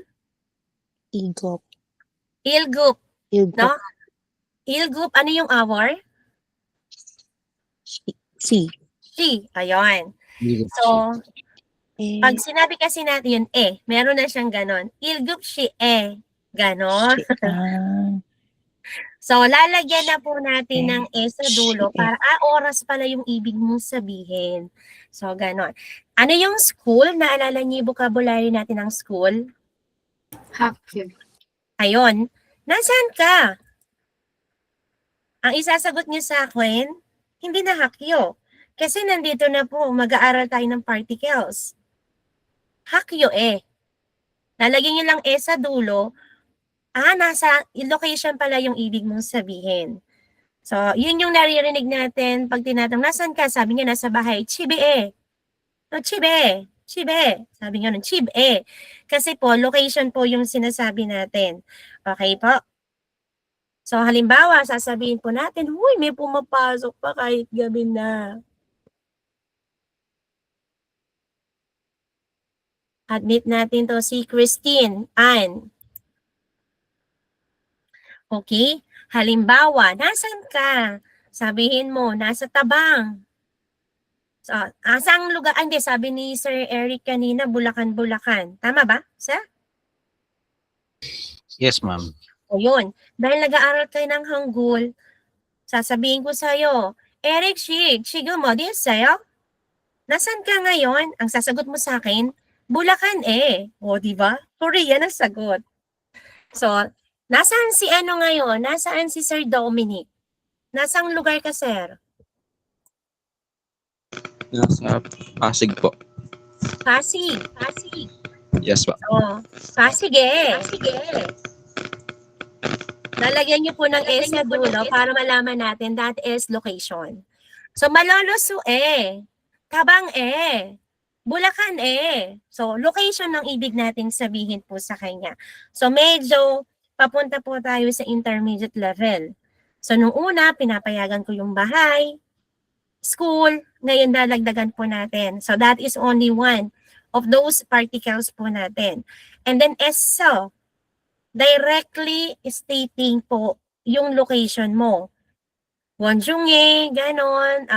Igop. Ilgup. Igop. No? Ilgup, ano yung hour? Si. She. Ayun. So, pag sinabi kasi natin yun, meron na siyang ganon. Ilgup si ganon. So, lalagyan na po natin ng sa dulo para, oras pala yung ibig mong sabihin. So, ganon. Ano yung school? Naalala niyo yung vocabulary natin ng school? 학교. Ayun. Nasaan ka? Ang isasagot niyo sa akin, hindi na hakyo. Kasi nandito na po, mag-aaral tayo ng particles. Hakyo Lalagyan niyo lang sa dulo. Nasa location pala yung ibig mong sabihin. So, yun yung naririnig natin pag tinatanong, nasan ka? Sabi niya, nasa bahay. Chibe No, chibe. Sabi niya nun, chibe. Kasi po, location po yung sinasabi natin. Okay po? So, halimbawa, sasabihin po natin, huy, may pumapasok pa kahit gabi na. Admit natin to si Christine, Ann. Okay? Halimbawa, nasan ka? Sabihin mo, nasa Tabang. So, asang lugar? Hindi, sabi ni Sir Eric kanina, Bulacan. Tama ba, sir? Yes, ma'am. O yun. Dahil nag-aaral kayo ng Hangul, sasabihin ko sa'yo, Eric, shigo mo, di sa'yo? Nasaan ka ngayon? Ang sasagot mo sa akin, Bulacan O, di ba? Korean ang sagot. So, nasaan si ano ngayon? Nasaan si Sir Dominic? Nasang lugar ka, sir? Nasa Pasig po. Pasig. Yes po. Oh, Pasig Lalagyan niyo po ng sa dulo para malaman natin that is location. So, Malolosu Tabang Bulacan So, location ng ibig nating sabihin po sa kanya. So, medyo papunta po tayo sa intermediate level. So, nung una, pinapayagan ko yung bahay, school, ngayon dadagdagan po natin. So, that is only one of those particles po natin. And then, so, directly stating po yung location mo. Wonjungye, ganon,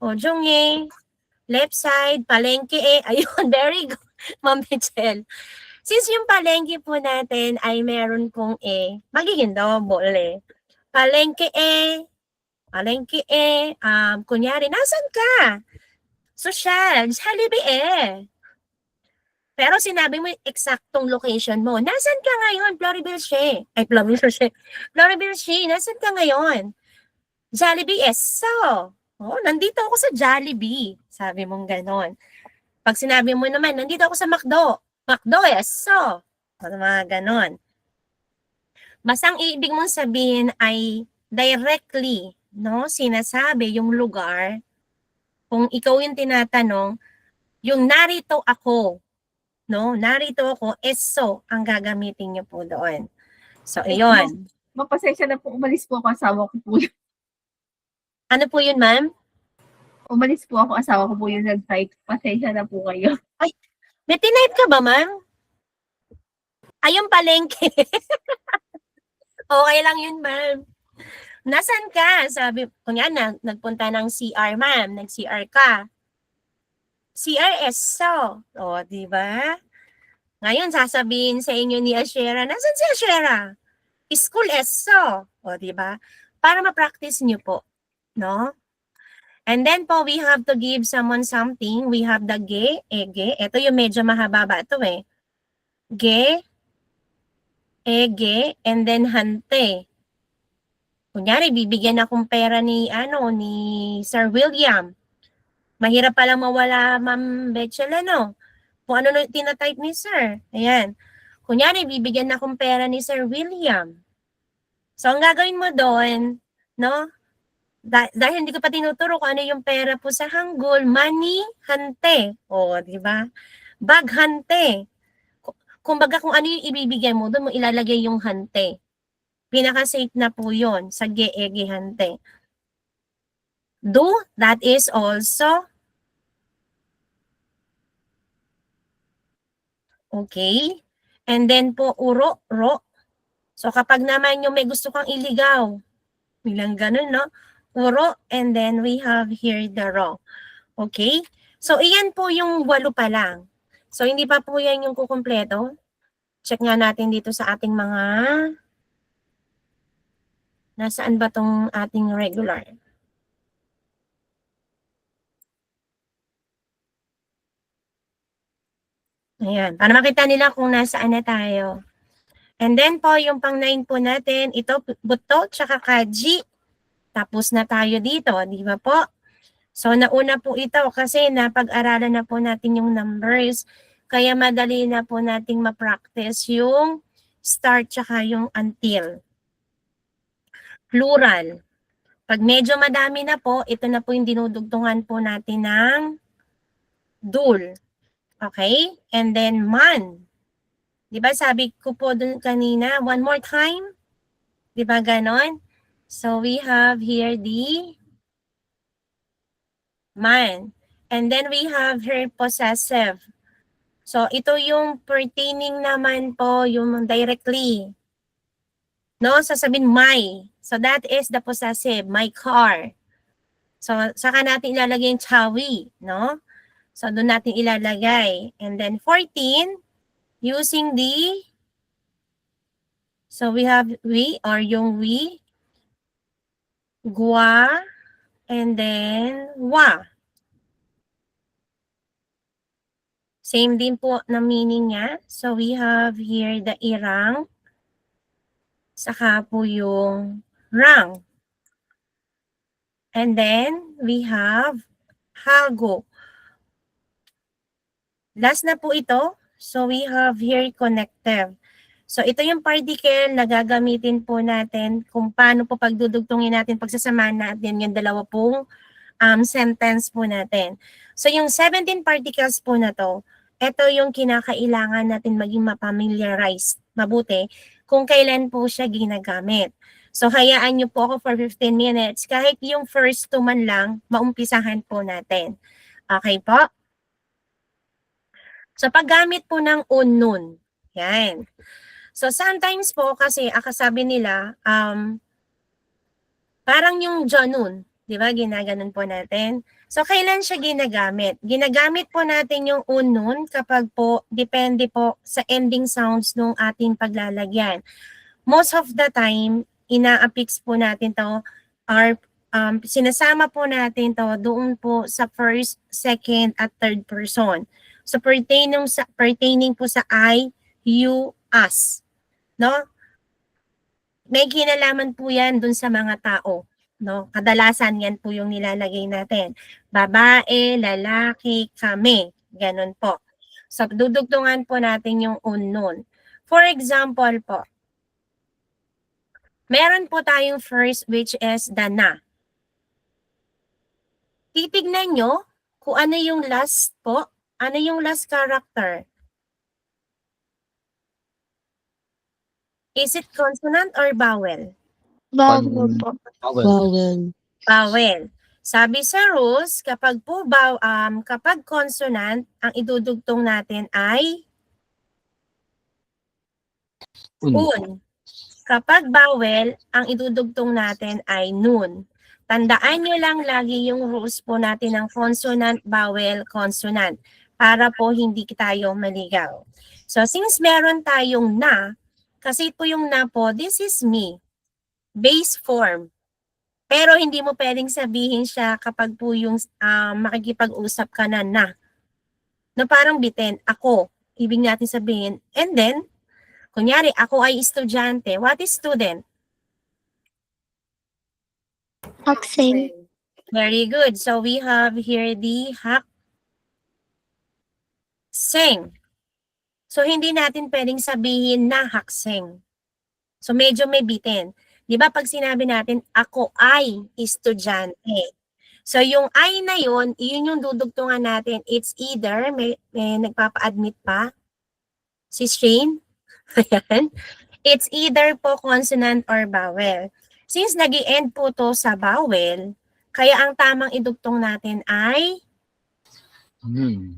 Ojungye, left side, palengke ayun, very good, Ma'am Michelle. Since yung palengke po natin ay meron pong magiging double Palengke kunyari, nasan ka? Social, Jollibee Pero sinabi mo yung eksaktong location mo. Nasan ka ngayon? Floribelche. Floribelche, nasan ka ngayon? Jollibee So, nandito ako sa Jollibee. Sabi mong ganon. Pag sinabi mo naman, nandito ako sa McDo So. Mga ganon. Basta ang ibig mong sabihin ay directly, no? Sinasabi yung lugar. Kung ikaw yung tinatanong, yung narito ako, no? Narito ako, so ang gagamitin niyo po doon. So, ayun. Mapasensya na po, umalis po ako, asawa ko po yun. Ano po yun, ma'am? Umalis po ako, asawa ko po yung nag-type. Pasensya na po kayo. May tinipe ka ba, ma'am? Ayun palengke. Okay lang yun, ma'am. Nasaan ka? Sabi, kunya nagpunta ng CR, ma'am. Nag-CR ka. CRS, so. Di ba? Ngayon, sasabihin sa inyo ni Ashera, nasan si Ashera? School ESO. Di ba? Para ma-practice nyo po. No? And then po, we have to give someone something. We have the ge, ege. Ito yung medyo mahaba ito Ge, ege, and then hante. Kunyari, bibigyan akong pera ni Sir William. Mahirap palang mawala, Ma'am Betchel, kung ano na tinatype ni Sir. Ayan. Kunyari, bibigyan akong pera ni Sir William. So, ang gagawin mo doon, no? Dahil hindi ko pa tinuturo kung ano yung pera po sa Hangul, money, hante. Di ba? Bag, hante. Kumbaga, kung ano yung ibibigay mo, doon mo ilalagay yung hante. Pinaka-safe na po yun sa ge-ege hante. Do, that is also okay. And then po, uro, ro. So, kapag naman yung may gusto kang iligaw, bilang ganun, no? Uro, and then we have here the ro. Okay? So, iyan po yung 8 pa lang. So, hindi pa po yan yung kukumpleto. Check nga natin dito sa ating mga nasaan ba tong ating regular? Ayan. Para makita nila kung nasaan na tayo. And then po, yung pang 9 po natin, ito, buto, tsaka kaji. Tapos na tayo dito, di ba po? So, nauna po ito kasi napag-aralan na po natin yung numbers. Kaya madali na po nating ma-practice yung start tsaka yung until. Plural. Pag medyo madami na po, ito na po yung dinudugtungan po natin ng dul. Okay? And then man. Diba sabi ko po dun kanina, one more time? Diba ganon? So we have here the man. And then we have here possessive. So ito yung pertaining naman po, yung directly. No, sasabihin my. So that is the possessive, my car. So saka natin ilalagay yung chawi, no? So doon natin ilalagay. And then 14, using the, so we have we or yung we, gua, and then wa. Same din po na meaning niya. So we have here the irang, saka po yung rang. And then we have hago. Last na po ito. So we have here connective. So ito yung particle na gagamitin po natin kung paano po pagdudugtungin natin, pagsasamahan natin yung dalawa pong sentence po natin. So yung 17 particles po na to, ito yung kinakailangan natin maging mapamiliarize mabuti kung kailan po siya ginagamit. So hayaan nyo po ako for 15 minutes. Kahit yung first 2 man lang, maumpisahan po natin. Okay po? So paggamit po ng unnun. Yan. So sometimes po kasi akasabi nila, parang yung janun, di ba? Ginaganon po natin. So, kailan siya ginagamit? Ginagamit po natin yung unun kapag po, depende po sa ending sounds nung ating paglalagyan. Most of the time, ina-affix po natin to or sinasama po natin to doon po sa first, second, at third person. So, pertaining po sa I, you, us. No? May kinalaman po yan dun sa mga tao. No? Kadalasan yan po yung nilalagay natin. Babae, lalaki, kami. Ganun po. So, dudugtungan po natin yung unknown. For example po, meron po tayong first which is the na. Titignan nyo kung ano yung last po. Ano yung last character? Is it consonant or vowel? Vowel po. Vowel. Vowel. Vowel. Sabi sa rules, kapag po kapag consonant, ang idudugtong natin ay un. Kapag vowel, ang idudugtong natin ay nun. Tandaan nyo lang lagi yung rules po natin ng consonant, vowel, consonant para po hindi tayo maligaw. So since meron tayong na, kasi po yung na po, this is me. Base form. Pero hindi mo pwedeng sabihin siya kapag po yung makikipag-usap ka na. No, parang bitin, ako. Ibig natin sabihin. And then, kunyari, ako ay estudyante. What is student? Hakseng. Very good. So we have here the hakseng. So hindi natin pwedeng sabihin na hakseng. So medyo may bitin. Di ba pag sinabi natin, ako ay estudyante. So yung ay na yun, yun yung dudugtungan natin. It's either, may nagpapa-admit pa, si Shane. Ayan. It's either po consonant or vowel. Since nag-i-end po to sa vowel, kaya ang tamang idugtong natin ay nun.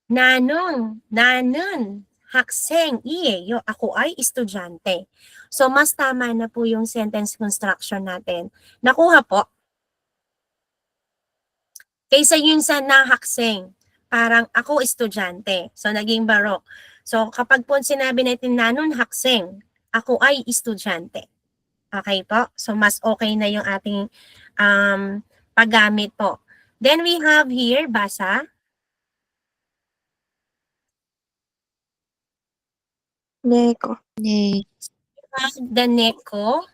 Nanong, nanun, hakseng, yo, ako ay estudyante. So, mas tama na po yung sentence construction natin. Nakuha po. Kaysa yun sa nahakseng, parang ako estudyante. So, naging barok. So, kapag po sinabi natin nanun hakseng, ako ay estudyante. Okay po? So, mas okay na yung ating paggamit po. Then, we have here, basa. Neko. The neko.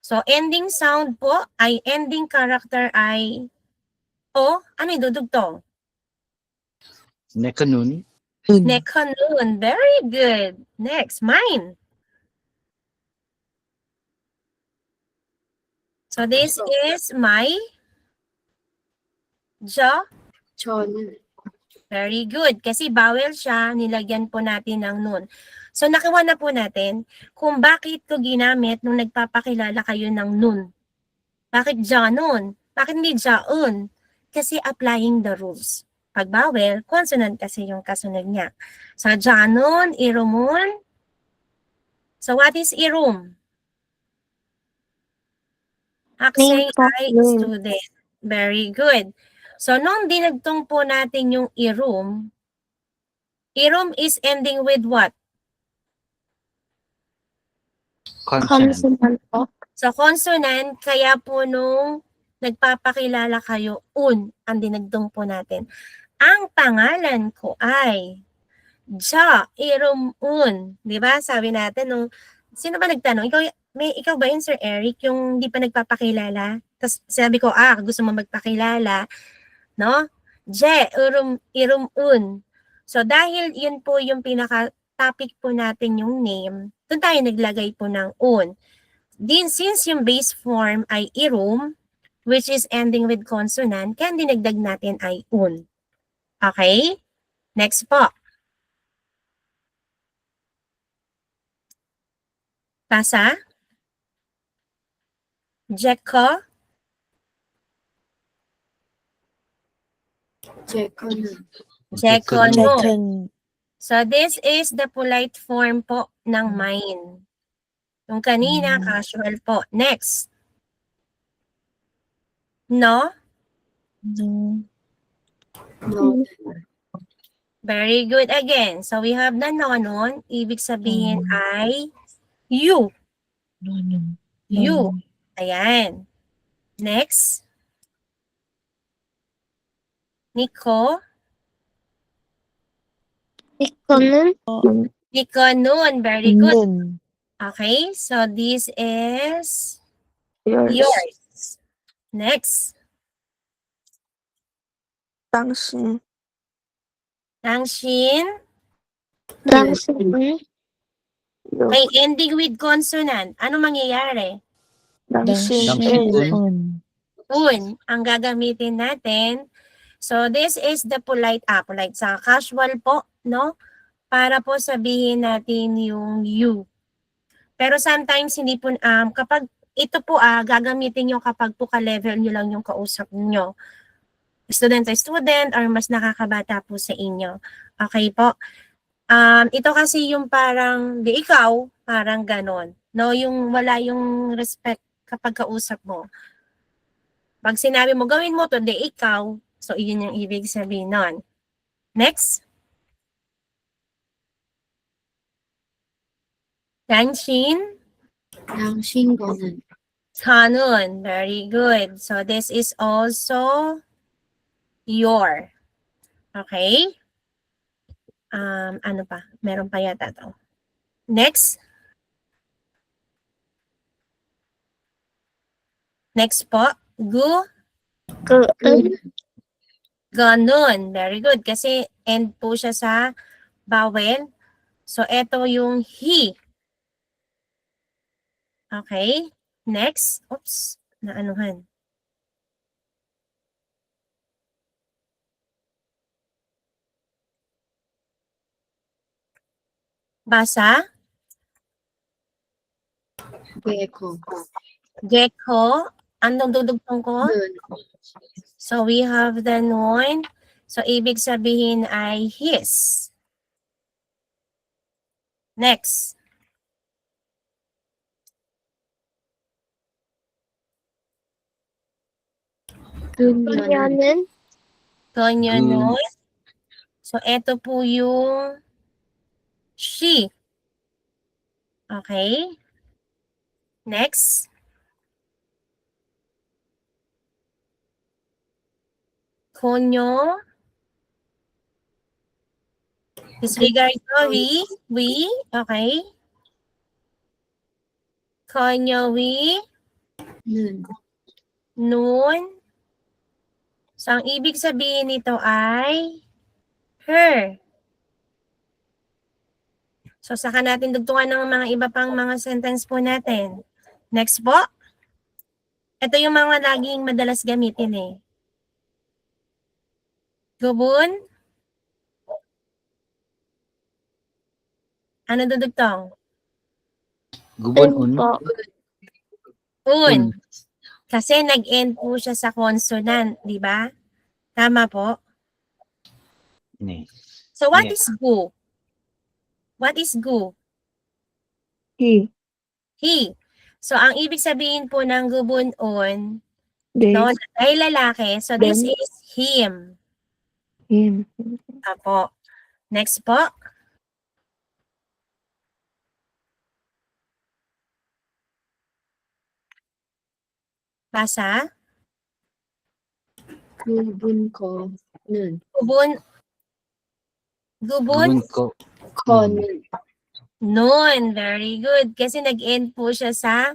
So, ending sound po ay ending character ay o. Ano yung dudugtong? Nekanun. Nekanun. Very good. Next, mine. So, this is my ja. Chol. Very good. Kasi vowel siya, nilagyan po natin ng nun. So, nakuha na po natin kung bakit ko ginamit nung nagpapakilala kayo ng nun. Bakit ja nun? Bakit hindi jaun? Kasi applying the rules. Pag vowel, consonant kasi yung kasunod niya. So, ja nun, irumun. So, what is irum? Hakseng ay student. Very good. So, nung dinagtong po natin yung irum is ending with what? Consonant po. So, consonant, kaya po nung nagpapakilala kayo, ang dinagtong po natin. Ang pangalan ko ay Ja, irum, di ba? Sabi natin, nung, sino ba nagtanong? Ikaw ba yun, Sir Eric, yung di pa nagpapakilala? Tapos sabi ko, gusto mo magpakilala, no? Je, irum. So, dahil yun po yung pinaka-topic po natin yung name, doon tayo naglagay po ng un. Din, since yung base form ay irum, which is ending with consonant, kaya dinagdag natin ay un. Okay? Next po. Basa? Jeko? Jekono. Jekon. So, this is the polite form po ng mine. Yung kanina, casual po. Next. No? No. No. Very good again. So we have the noun. Ibig sabihin ay you. No, no. You. Ayan. Next. Nico. Ikaw nun. Nico noon. Very good. Nun. Okay. So this is Yours. yours. Next. Tangsin. Tangshin. Tangsin. Okay. Ending with consonant. Ano mangyayari? Tangsin. Tangsin. Un. Un ang gagamitin natin. So this is the polite sa casual po, no? Para po sabihin natin yung you. Pero sometimes hindi po kapag ito po gagamitin nyo kapag po ka-level nyo lang yung kausap nyo. Student to student or mas nakakabata po sa inyo. Okay po. Ito kasi yung parang di ikaw, parang ganon. No, yung wala yung respect kapag kausap mo. Pag sinabi mo, gawin mo to, di ikaw. So, yun yung ibig sabihin nun. Next. Tangshin. Tangshin gonan. Kanun. Very good. So, this is also your. Okay? Ano pa? Meron pa yata to. Next. Next po. Ganun. Very good. Kasi end po siya sa vowel. So, ito yung he. Okay. Next. Oops. Naanuhan. Basa. Gecko. Gecko. Anong dudugtong ko? Nun. So, we have the noun. So, ibig sabihin ay his. Next. Tunyanan. Yanin. Kanya noun. So, ito po yung she. Okay. Next. Konyo. Disregard ko. We. Okay. Konyo we. Nun. Noon. So, ang ibig sabihin nito ay her. So, saka natin dugtungan ng mga iba pang mga sentence po natin. Next po. Ito yung mga laging madalas gamitin eh. Gubun. Ano dudugtong? Gubon un. Po. Un. Kasi nag-end po siya sa consonant, di ba? Tama po. Ni. So, what Yes. is gu? What is gu? He. He. So, ang ibig sabihin po ng gubun on, They. no, ay lalaki. So, this Them. is him. Him. Apo. Next po. Basa. Gubun ko. Nun. Gubun. Gubun. Gubon ko. Ko. Nun. Noon. Very good. Kasi nag-end po siya sa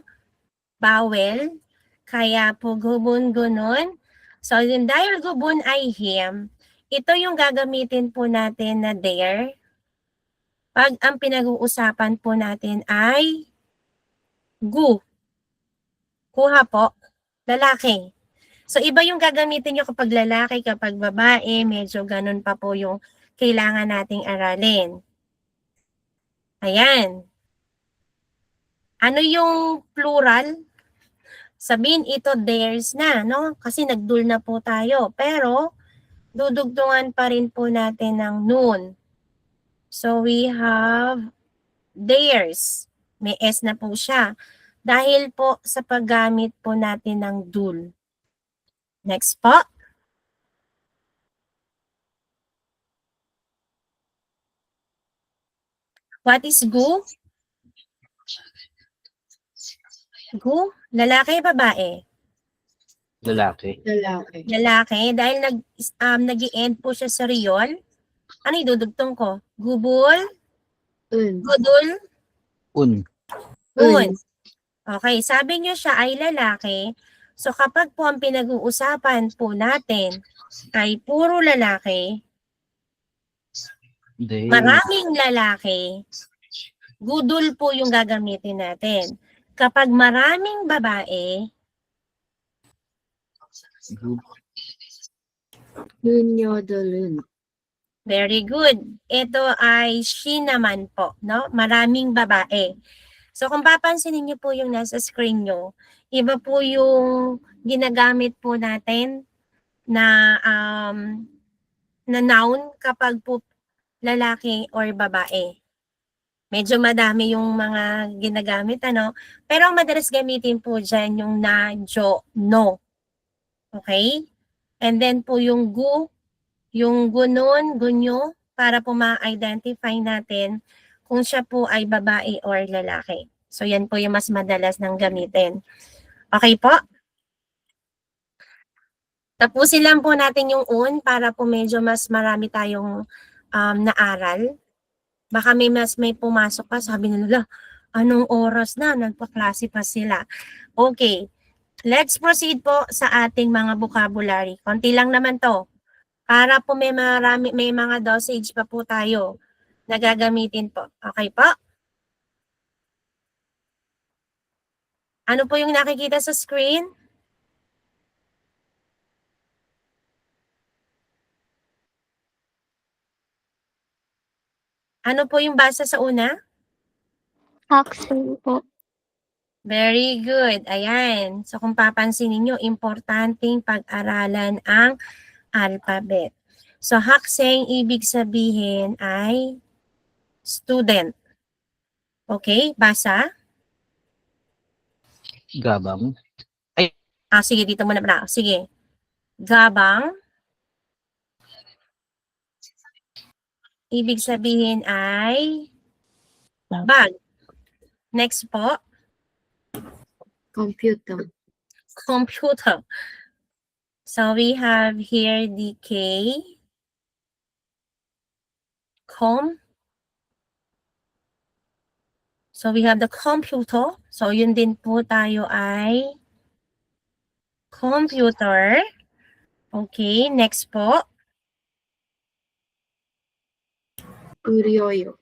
vowel. Kaya po gubun gunon. So, yung dahil gubun ay him, ito yung gagamitin po natin na there. Pag ang pinag-uusapan po natin ay gu. Kuha po. Lalaki. So, iba yung gagamitin nyo kapag lalaki, kapag babae, medyo ganun pa po yung kailangan nating aralin. Ayan. Ano yung plural? Sabihin ito theirs na, no? Kasi nagdul na po tayo. Pero, dudugtungan pa rin po natin ng noon. So, we have theirs. May S na po siya. Dahil po sa paggamit po natin ng dul. Next po. What is gu? Gu? Lalaki, babae? Lalaki. Lalaki. Lalaki. Dahil nag-i-end po siya sa riol. Ano idudugtong ko? Gubul? Un. Gudul? Un. Un. Okay, sabi niyo siya ay lalaki. So kapag po ang pinag-uusapan po natin ay puro lalaki, They. maraming lalaki, gudul po yung gagamitin natin. Kapag maraming babae, Nunyodolun. very good. Ito ay she naman po, no? Maraming babae. So kung papansinin niyo po yung nasa screen nyo, iba po yung ginagamit po natin na na noun kapag po lalaki or babae. Medyo madami yung mga ginagamit, ano? Pero ang madalas gamitin po dyan yung na, jo, no. Okay? And then po yung gu, yung gunon, gunyo, para po ma-identify natin kung siya po ay babae or lalaki. So yan po yung mas madalas nang gamitin. Okay po? Tapusin lang po natin yung un para po medyo mas marami tayong naaral. Baka may pumasok pa, sabi nila, anong oras na? Nagpaklase pa sila. Okay. Let's proceed po sa ating mga vocabulary. Konti lang naman to. Para po may mga dosage pa po tayo na gagamitin po. Okay po? Ano po yung nakikita sa screen? Ano po yung basa sa una? Haxen po. Very good. Ayan. So kung papansinin nyo, importanteng pag-aralan ang alphabet. So hakseng ibig sabihin ay student. Okay, basa? Gabang. Sige, dito muna pala. Sige. Gabang. Ibig sabihin ay bag. Next po. Computer. Computer. So we have here the K. Com. So we have the computer. So yun din po tayo ay computer. Okay, next po. Uryoyo.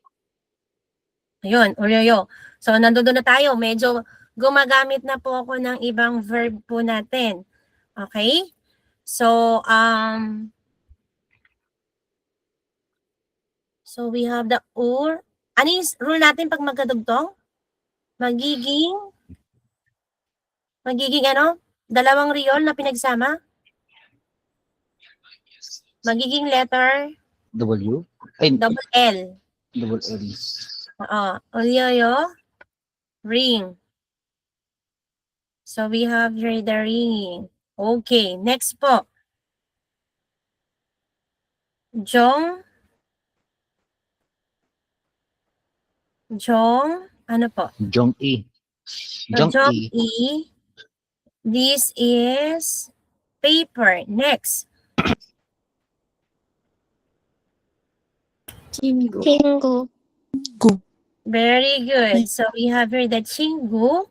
Ayun, uryoyo. So nandoon na tayo. Medyo gumagamit na po ako ng ibang verb po natin. Okay? So so we have the ur. Ano yung rule natin pag magkadugtong? Magiging ano? Dalawang riol na pinagsama? Magiging letter W. Ay, double L. double L. Oo. Ulyoyo. Ring. So we have here the ringing. Okay. Next po. Jong. Jong. Ano po? Jong E. So, Jong E. E. This is paper. Next. Chingo. Chingu. Very good. So we have here the chingu.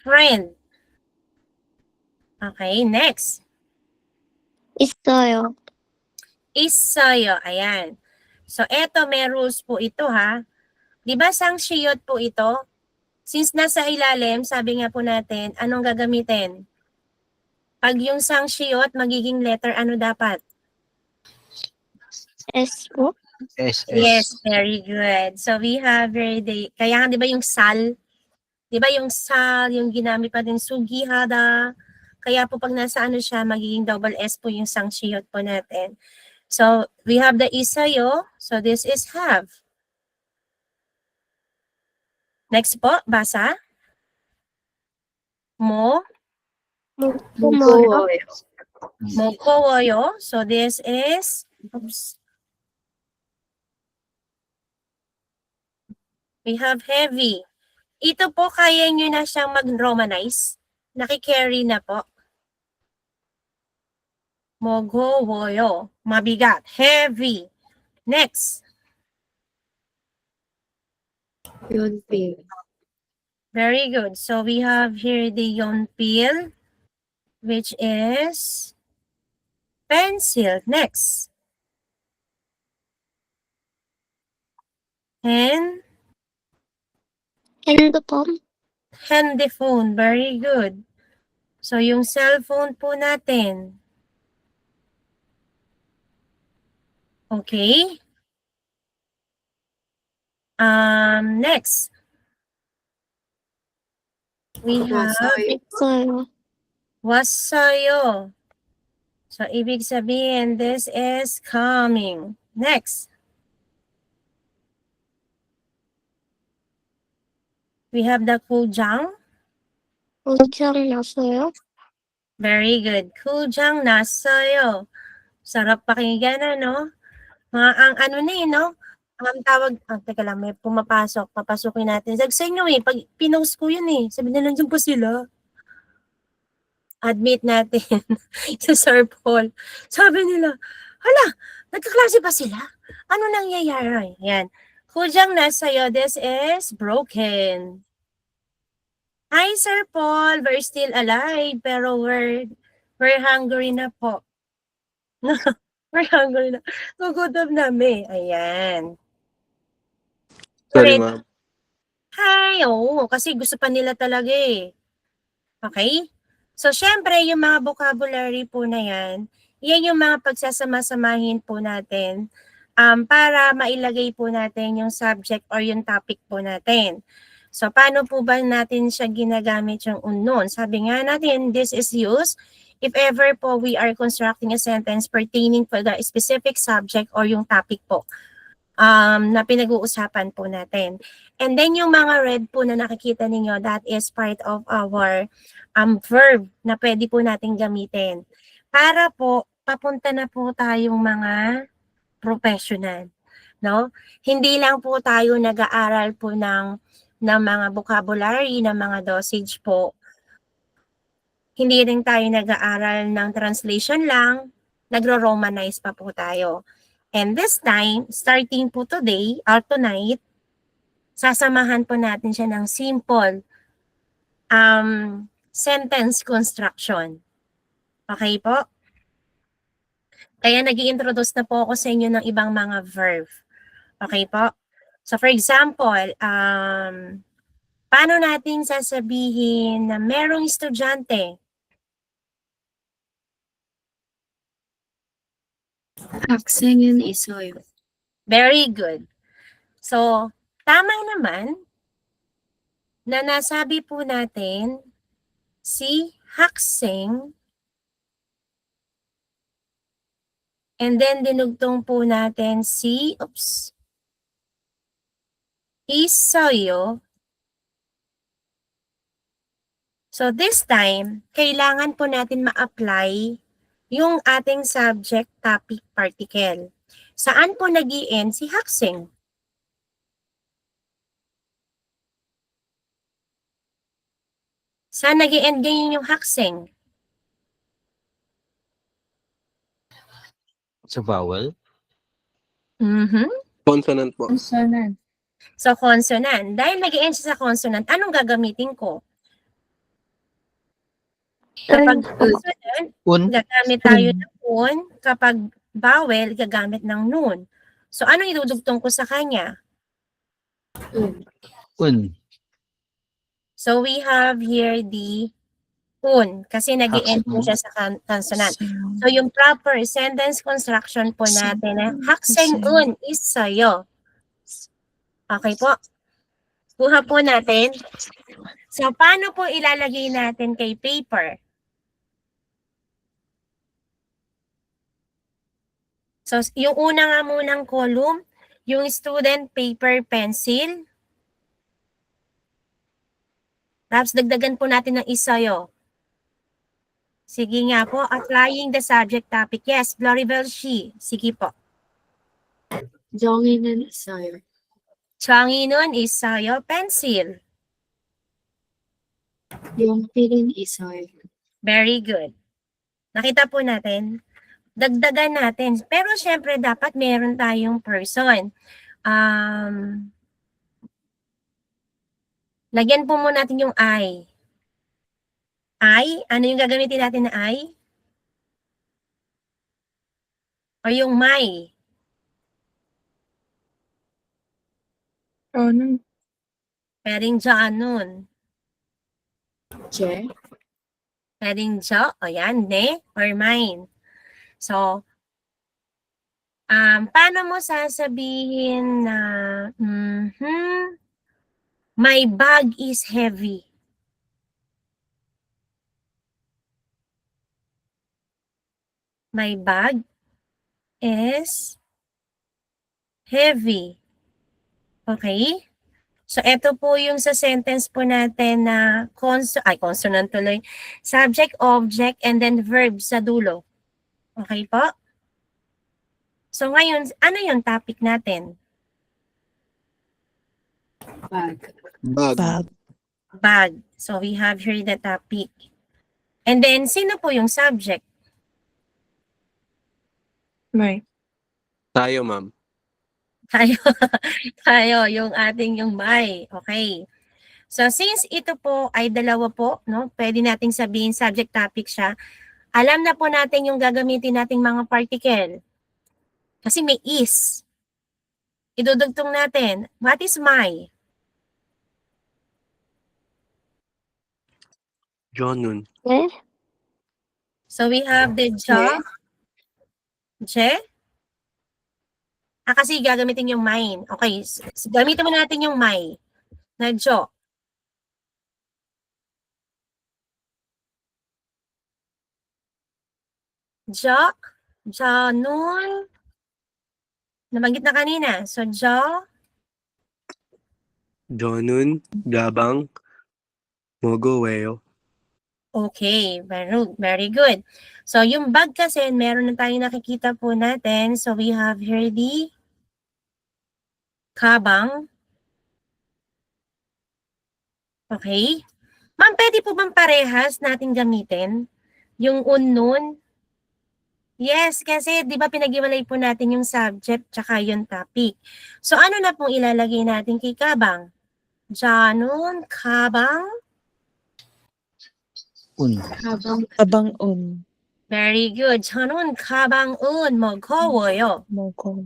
Friend. Okay, next. Istoyo. Isayo. Ayan. So eto may rules po ito ha. Di ba sangshiyot po ito? Since nasa ilalim, sabi nga po natin, anong gagamitin? Pag yung sangshiyot, magiging letter, ano dapat? S po. S. Yes, very good. So we have here the, kaya nga di ba yung sal? Di ba yung sal, yung ginamit pa din sugihada? Kaya po pag nasa ano siya, magiging double S po yung sangshiyot po natin. So we have the isayo. So this is have. Next po, basa. Mo. Mumoyo. Mukoyo. Mokowoyo. So this is, oops, We have heavy. Ito po, kaya nyo na siyang mag-romanize. Nakikarry na po. Mogowoyo. Mabigat. Heavy. Next. Yonpil. Very good. So we have here the yonpil, which is pencil. Next. And Handphone. handyphone. Very good. So yung cellphone po natin. Okay. Next. We have So, wasayo. So, ibig sabihin, this is coming. Next. We have the kujang. Ujang nasa'yo. Very good. Kujang nasayo. Sarap pakinggan, ano? Ang ano na yun, no? Ang tawag, teka lang, may pumapasok. Papasukin natin. Sa inyo eh, pag pinost ko yun eh. Sabi na nandiyan pa sila. Admit natin sa Sir Paul. Sabi nila, hala, nagkaklase pa sila? Ano nangyayari? Yan. Kujang nasayo, this is broken. Hi, Sir Paul. We're still alive, pero we're hungry na po. We're hungry na. Gugutom namin. Ayan. Sorry, ma'am. Hi, oo. Kasi gusto pa nila talaga eh. Okay? So, syempre, yung mga vocabulary po na yan yung mga pagsasama-samahin po natin para mailagay po natin yung subject or yung topic po natin. So, paano po ba natin siya ginagamit yung unknown? Sabi nga natin, this is used if ever po we are constructing a sentence pertaining to the specific subject or yung topic po na pinag-uusapan po natin. And then yung mga red po na nakikita ninyo, that is part of our verb na pwede po natin gamitin. Para po, papunta na po tayong mga professional. No? Hindi lang po tayo nag-aaral po ng mga vocabulary, ng mga dosage po. Hindi rin tayo nag-aaral ng translation lang, nagro-romanize pa po tayo. And this time, starting po today or tonight, sasamahan po natin siya ng simple sentence construction. Okay po? Kaya nag-i-introduce na po ako sa inyo ng ibang mga verb. Okay po? So for example, paano natin sasabihin na merong estudyante? 학생은 있어요. Very good. So, tama naman na nasabi po natin si 학생 and then dinugtong po natin si 있어요. So this time, kailangan po natin ma-apply yung ating subject, topic, particle. Saan po nag-i-end si 학생? Saan nag-i-end ganyan yung 학생? Sa vowel? Consonant po. Consonant. So, consonant. Dahil nag-i-end siya sa consonant, anong gagamitin ko? Kapag consonant, gagamit tayo ng un. Kapag vowel, gagamit ng nun. So, anong idudugtong ko sa kanya? Un. So, we have here the un. Kasi nag-i-end po siya sa consonant. So, yung proper sentence construction po natin na 학생 un 있어요. Okay po. Kuha po natin. So, paano po ilalagay natin kay paper? So, yung una nga munang column, yung student paper pencil. Tapos, dagdagan po natin ng isayo. Sige nga po, applying the subject topic. Yes, Floribel, she. Sige po. 정의는 있어요. 정의는 있어요. pencil. 연필은 있어요. Very good. Nakita po natin. Dagdagan natin. Pero syempre dapat meron tayong person. Lagyan po muna natin yung I. I? Ano yung gagamitin natin na I? O yung my? Ano? Pwedeng nun. 제, Pwedeng o yan, ne, or mine. So, paano mo sasabihin na, my bag is heavy? My bag is heavy. Okay? So, ito po yung sa sentence po natin na consonant tuloy. Subject, object, and then verb sa dulo. Okay po? So, ngayon, ano yung topic natin? bag, Bag. Bag. So, we have here the topic. And then, sino po yung subject? May. Tayo, ma'am. Tayo, yung ating yung may. Okay. So, since ito po ay dalawa po, no, pwede nating sabihin subject topic siya, alam na po natin yung gagamitin nating mga particle. Kasi may is. Idudugtong natin. What is my? Jonun. 네? So, we have the ja. Je? Kasi gagamitin yung mine. Okay. Gamitin mo natin yung my. Na jo. Ja. Ja nun. Nabanggit na kanina. So, ja. Jonun. Gabang. Mogoweyo. Okay, very good. So, yung bag kasi, meron na tayong nakikita po natin. So, we have here the kabang. Okay. Ma'am, pwede po bang parehas natin gamitin? Yung unknown? Yes, kasi di ba pinag-iwalay po natin yung subject tsaka yung topic. So, ano na pong ilalagay natin kay kabang? Janun, kabang? 가방, Abang on. Very good. 저는 가방은 무거워요. Mogo.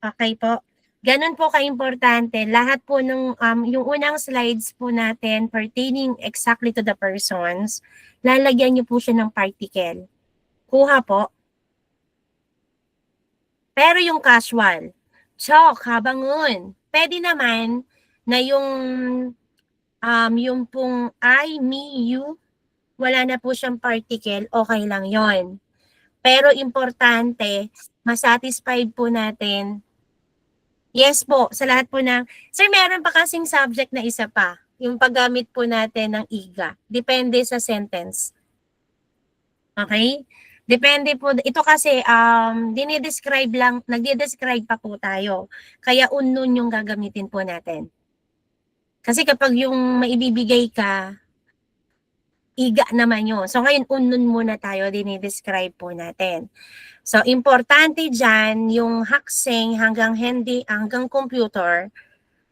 Okay po. Ganun po ka-importante. Lahat po nung yung unang slides po natin pertaining exactly to the persons, lalagyan niyo po siya ng particle. Kuha po. Pero yung casual, 가방은, pwede naman na yung pong I, me, you, wala na po siyang particle, okay lang yon. Pero importante, masatisfied po natin. Yes po, sa lahat po ng, sir, meron pa kasing subject na isa pa, yung paggamit po natin ng iga. Depende sa sentence. Okay? Depende po, ito kasi, nagde-describe pa po tayo. Kaya unknown yung gagamitin po natin. Kasi kapag yung maibibigay ka, iga naman yun. So ngayon, unknown muna tayo, dinidescribe po natin. So importante dyan, yung hakseng hanggang hindi, hanggang computer,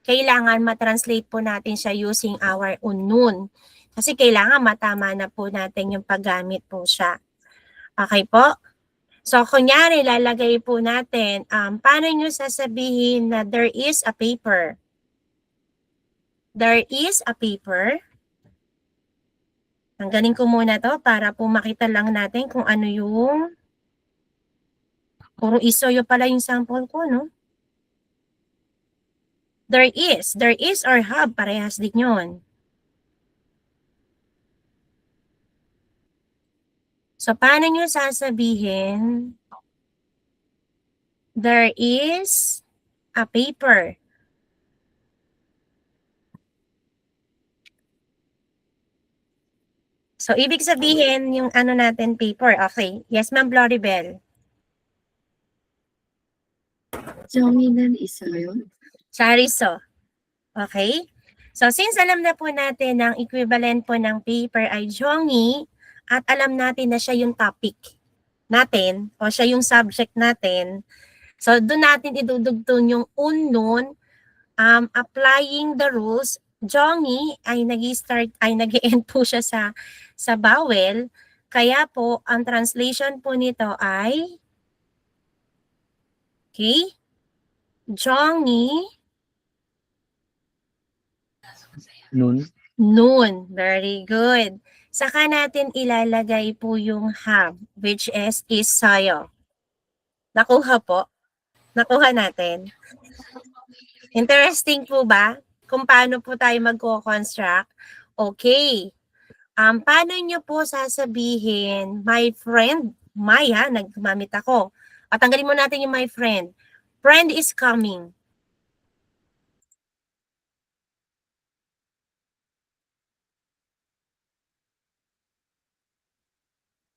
kailangan matranslate po natin siya using our unknown. Kasi kailangan matama na po natin yung paggamit po siya. Okay po? So kunyari, lalagay po natin, paano nyo sasabihin na there is a paper? There is a paper. Tanggalin ko muna to para po makita lang natin kung ano yung puro isoyo pala yung sample ko, no? There is or have, parehas din yun. So, paano nyo sasabihin there is a paper? So, ibig sabihin, yung ano natin, paper. Okay. Yes, Ma'am Floribel. 정의는 있어요. Chariso. Okay? So, since alam na po natin ang equivalent po ng paper ay jongi at alam natin na siya yung topic natin o siya yung subject natin, so doon natin idudugtong yung unknown, applying the rules. Jongi ay nag-end po siya sa vowel. Kaya po, ang translation po nito ay, okay, jongi, Nun. noon. Very good. Saka natin ilalagay po yung have, which is isayo. Nakuha po? Nakuha natin? Interesting po ba? Kung paano po tayo magko-construct? Okay. Paano nyo po sasabihin, my friend, Maya, nagmamit ako. At tanggalin mo natin yung my friend. Friend is coming.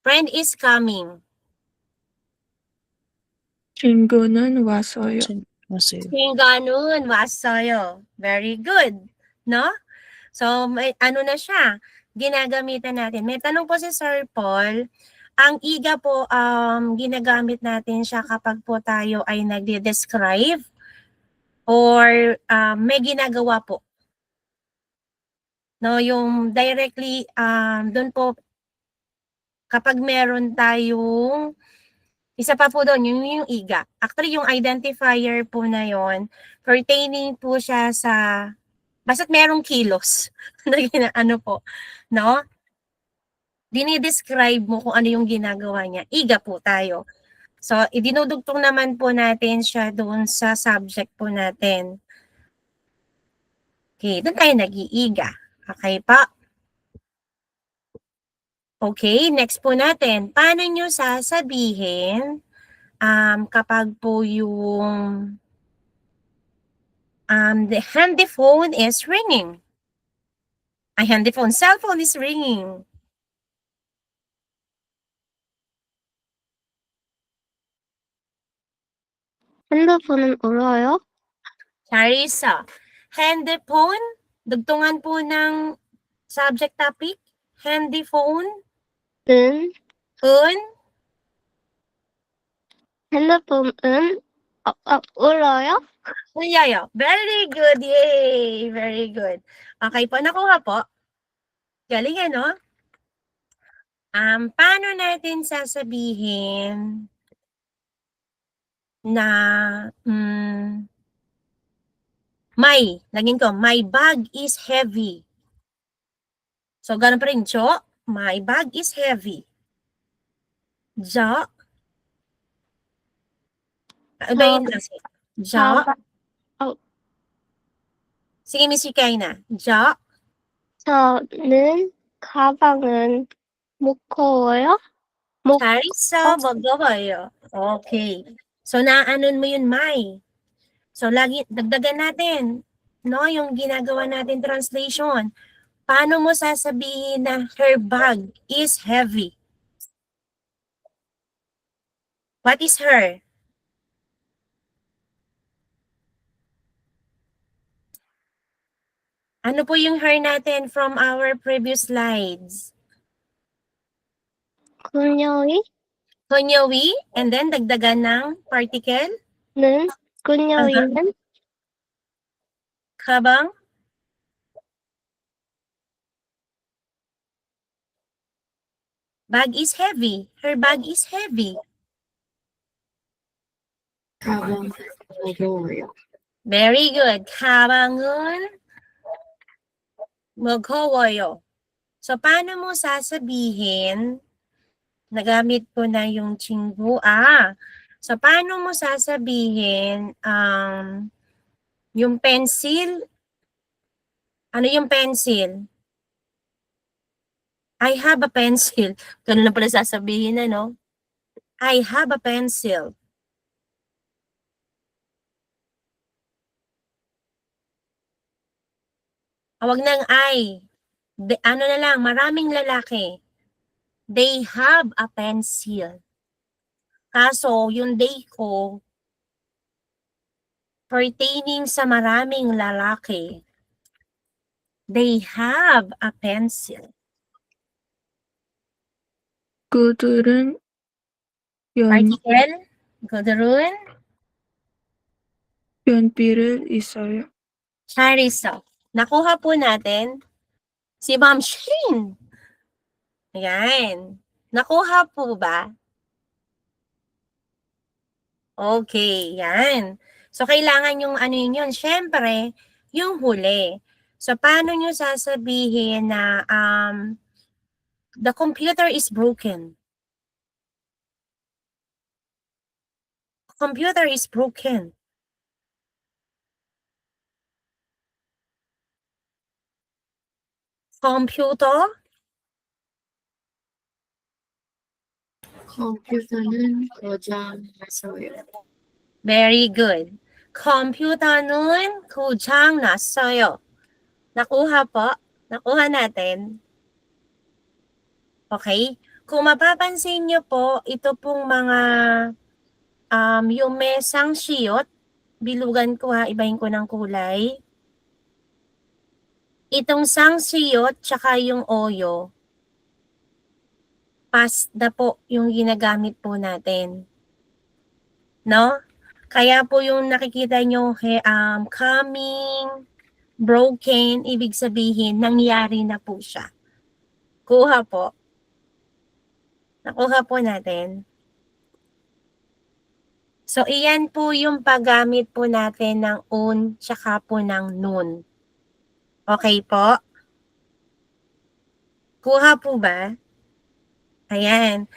Friend is coming. 친구는 왔어요. Ganun, wassayo. Very good. No? So, may, ano na siya, ginagamitan natin. May tanong po si Sir Paul, ang iga po, ginagamit natin siya kapag po tayo ay nagde-describe or may ginagawa po. No, yung directly, doon po, kapag meron tayong isa pa po doon, yung iga. Actually, yung identifier po na yon pertaining po siya sa, basta't merong kilos. Ano po, no? Dinidescribe mo kung ano yung ginagawa niya. Iga po tayo. So, idinudugtong naman po natin siya doon sa subject po natin. Okay, doon tayo nag-iiga. Okay pa? Okay, next po natin. Paano nyo sasabihin kapag po yung the handy phone is ringing? Ay, handy phone, cell phone is ringing. 핸드폰은 울어요? Charissa, handy phone, dugtungan po ng subject topic. Handy phone, 은? un, 핸드폰은? 울어요? yayo. Very good, yay! Very good. Okay po, nakuha po. Galing ano? Paano natin sasabihin na laging ko, my bag is heavy. So, ganun pa rin, Jo, my bag is heavy. Jo, ibayin kasi. Jo, sige, Miss Yukaina. Jo, 저는 가방은 무거워요? Charissa, magawayo. Okay. So, naanon mo yun, May. So, lagi, dagdagan natin, no, yung ginagawa natin translation. Paano mo sasabihin na her bag is heavy? What is her? Ano po yung her natin from our previous slides? 그녀의? Kunyawi, and then dagdagan ng particle? 는? 그녀의는? Kabang? Bag is heavy. Her bag is heavy. 가방 무거워요. Very good. Kabang은 mugawayo. So, paano mo sasabihin, nagamit ko na yung chinggu, so, paano mo sasabihin, yung pencil, ano yung pencil? I have a pencil. Ganun lang pala sasabihin, ano? I have a pencil. Huwag nang I. Ano na lang, maraming lalaki. They have a pencil. Kaso, yung they ko, pertaining sa maraming lalaki. They have a pencil. 그들은 Article, 그들은 연필을 있어요. Charissa. Nakuha po natin si Ma'am Shane. Ayan. Nakuha po ba? Okay, yan. So, kailangan yung ano yun, syempre, yung huli. So, paano nyo sasabihin na the computer is broken? Computer is broken. Computer 컴퓨터는 고장났어요. Very good. Computer는 고장 났어요. Nakuha po? Nakuha natin? Okay? Kung mapapansin nyo po, ito pong mga yung mesang siyot, bilugan ko ha, ibahin ko ng kulay. Itong sang siyot, tsaka yung oyo, past na po yung ginagamit po natin. No? Kaya po yung nakikita nyo, coming, broken, ibig sabihin, nangyari na po siya. Kuha po. Nakuha po natin. So, iyan po yung paggamit po natin ng un, tsaka po ng nun. Okay po? Kuha po ba? Ayan.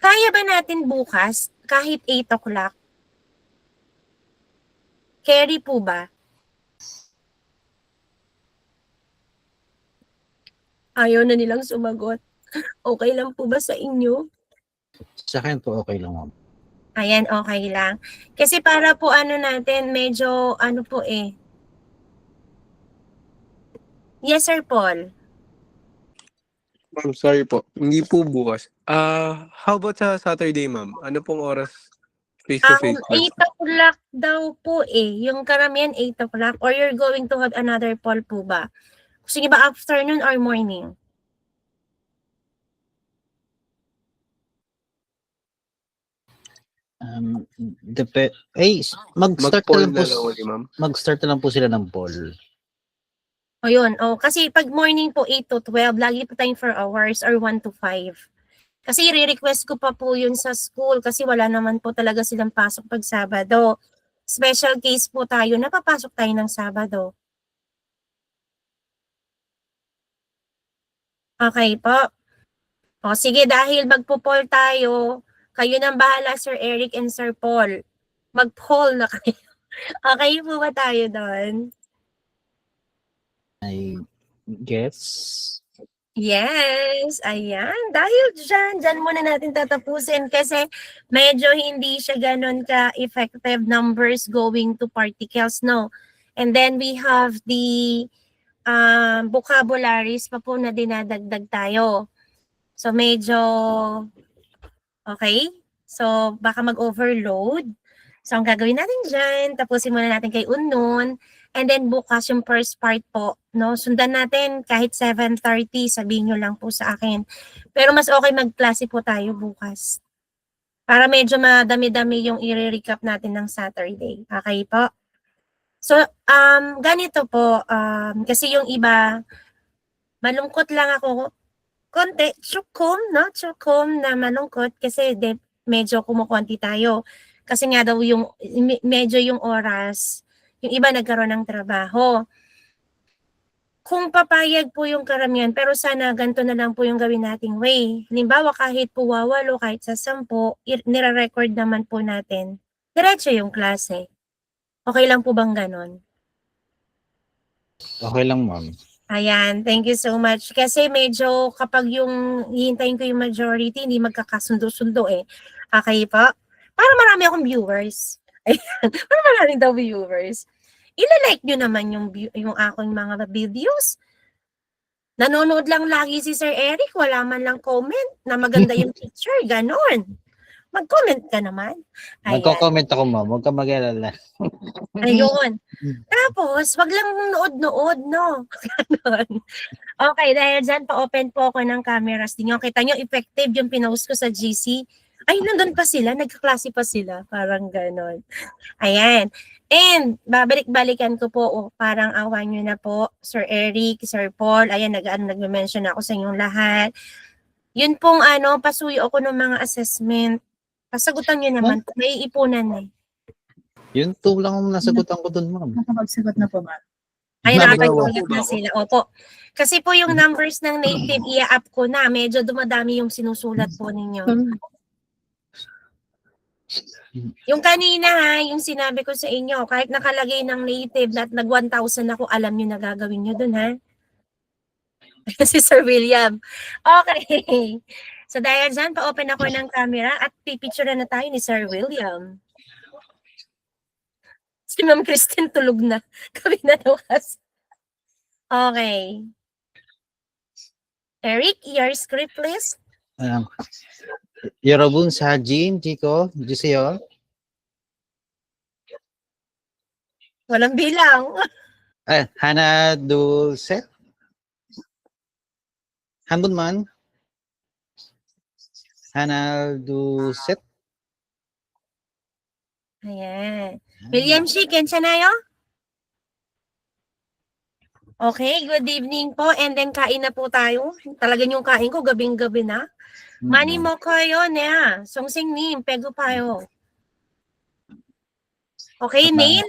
Kaya ba natin bukas, kahit 8 o'clock? Carry po ba? Ayaw na nilang sumagot. Okay lang po ba sa inyo? Sa akin po okay lang, ma'am. Ayan, okay lang. Kasi para po ano natin, medyo ano po eh. Yes, Sir Paul. Ma'am, sorry po. Hindi po bukas. How about sa Saturday, ma'am? Ano pong oras face-to-face? 8 o'clock daw po eh. Yung karamihan 8 o'clock. Or you're going to have another poll po ba? Sige ba afternoon or morning? Mag-start na Mag-poll lang po, na lang ulit, ma'am. mag-start na lang po sila ng poll. O yun. O, kasi pag morning po 8 to 12, lagi po tayong 4 hours or 1 to 5. Kasi re-request ko pa po yun sa school kasi wala naman po talaga silang pasok pag Sabado. Special case po tayo, napapasok tayo ng Sabado. Okay po. O sige, dahil magpo-poll tayo, kayo nang bahala, Sir Eric and Sir Paul. Mag-poll na kayo. Okay po ba tayo doon? I guess. Yes, ayan. Dahil dyan muna natin tatapusin kasi medyo hindi siya ganun ka-effective numbers going to particles, no? And then we have the vocabularies pa po na dinadagdag tayo. So medyo, okay? So baka mag-overload. So ang gagawin natin dyan, tapusin muna natin kay Unknown. And then bukas yung first part po, no? Sundan natin kahit 7:30, sabihin nyo lang po sa akin. Pero mas okay magklase po tayo bukas. Para medyo madami-dami yung i-recap natin ng Saturday. Okay po? So, ganito po. Kasi yung iba, malungkot lang ako. Konti, tsukom, no? Tsukom na malungkot kasi medyo kumukonti tayo. Kasi nga daw yung, medyo yung oras, yung iba nagkaroon ng trabaho. Kung papayag po yung karamihan, pero sana ganito na lang po yung gawin nating way. Halimbawa, kahit po 8, kahit sa 10, nire-record naman po natin. Diretso yung klase. Okay lang po bang ganon? Okay lang, ma'am. Ayan, thank you so much. Kasi medyo kapag yung hihintayin ko yung majority, hindi magkakasundo-sundo eh. Okay po? Para marami akong viewers. Ayan, para maraming daw viewers. I-like nyo naman yung aking mga videos. Nanonood lang lagi si Sir Eric, wala man lang comment na maganda yung picture, ganon. mag-comment ka naman. Ayan. Magko-comment ako, ma'am. Huwag ka mag-alala. Ayun. Tapos, wag lang nood-nood, no? Ganon. Okay, dahil dyan, pa-open po ako ng cameras. Di nyo, kita nyo, effective yung pinost ko sa GC. Ay, nandun pa sila, nagkaklase pa sila. Parang ganon. Ayan. And, babalik-balikan ko po, parang awan nyo na po, Sir Eric, Sir Paul, ayan, nag-mention ako sa inyong lahat. Yun pong, pasuyo ako ng mga assessment. Pasagutan nyo naman, may ipunan eh. Yun to lang ang nasagutan ko dun, ma'am. Nakapagsagot na po, ma'am. Ay, Nabigyan nakapagsulat na sila. Opo. Kasi po yung numbers ng native, i-up ko na. Medyo dumadami yung sinusulat po ninyo. Yung kanina ha, yung sinabi ko sa inyo, kahit nakalagay ng native at nag 1,000 ako, alam nyo na gagawin nyo dun ha. Si Sir William. Okay. So dahil dyan, pa-open ako ng camera at pipicture na tayo ni Sir William. Si Ma'am Christine tulog na. Kami na bukas. Okay. Eric, your script please. 여러분 사진 찍어 주세요. Walang bilang. 하나, 둘, 셋. 한 분만. 하나, 둘, 셋. Ayan. William Shi, 괜찮아요? Okay, good evening po. And then kain na po tayo. Talagang yung kain ko gabing-gabi na. 많이 먹어요, 네. 송생님, 배고파요. Okay, Neil.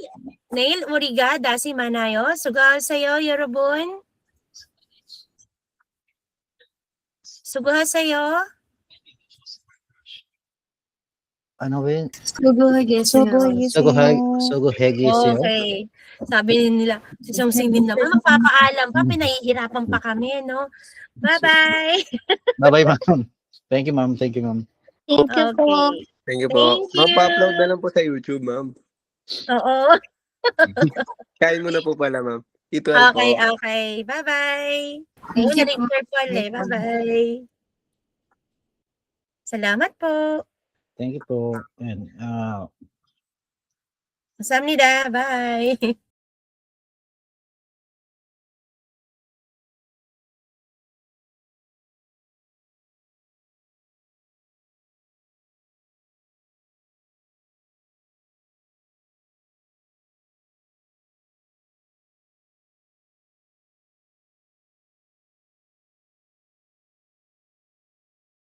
Neil, 우리가 다시 만나요. 수고하세요, 여러분. 수고하세요. Ano ba yun? 수고하겠어요. 수고하겠어요. Okay. Sabi nila, si Songsin naman, magpapaalam pa, pinahihirapan pa kami, no? Bye-bye. Bye-bye, ma'am. Thank you, ma'am. Thank you, ma'am. Thank you po. Okay. Thank you po. Thank Ma'am, you. pa-upload na lang po sa YouTube, ma'am. Oo. Kain mo na po pala, ma'am. Ito Okay, po. okay. Bye-bye. Thank you po. Bye-bye. Salamat po. Thank you po. And, 감사합니다. Bye.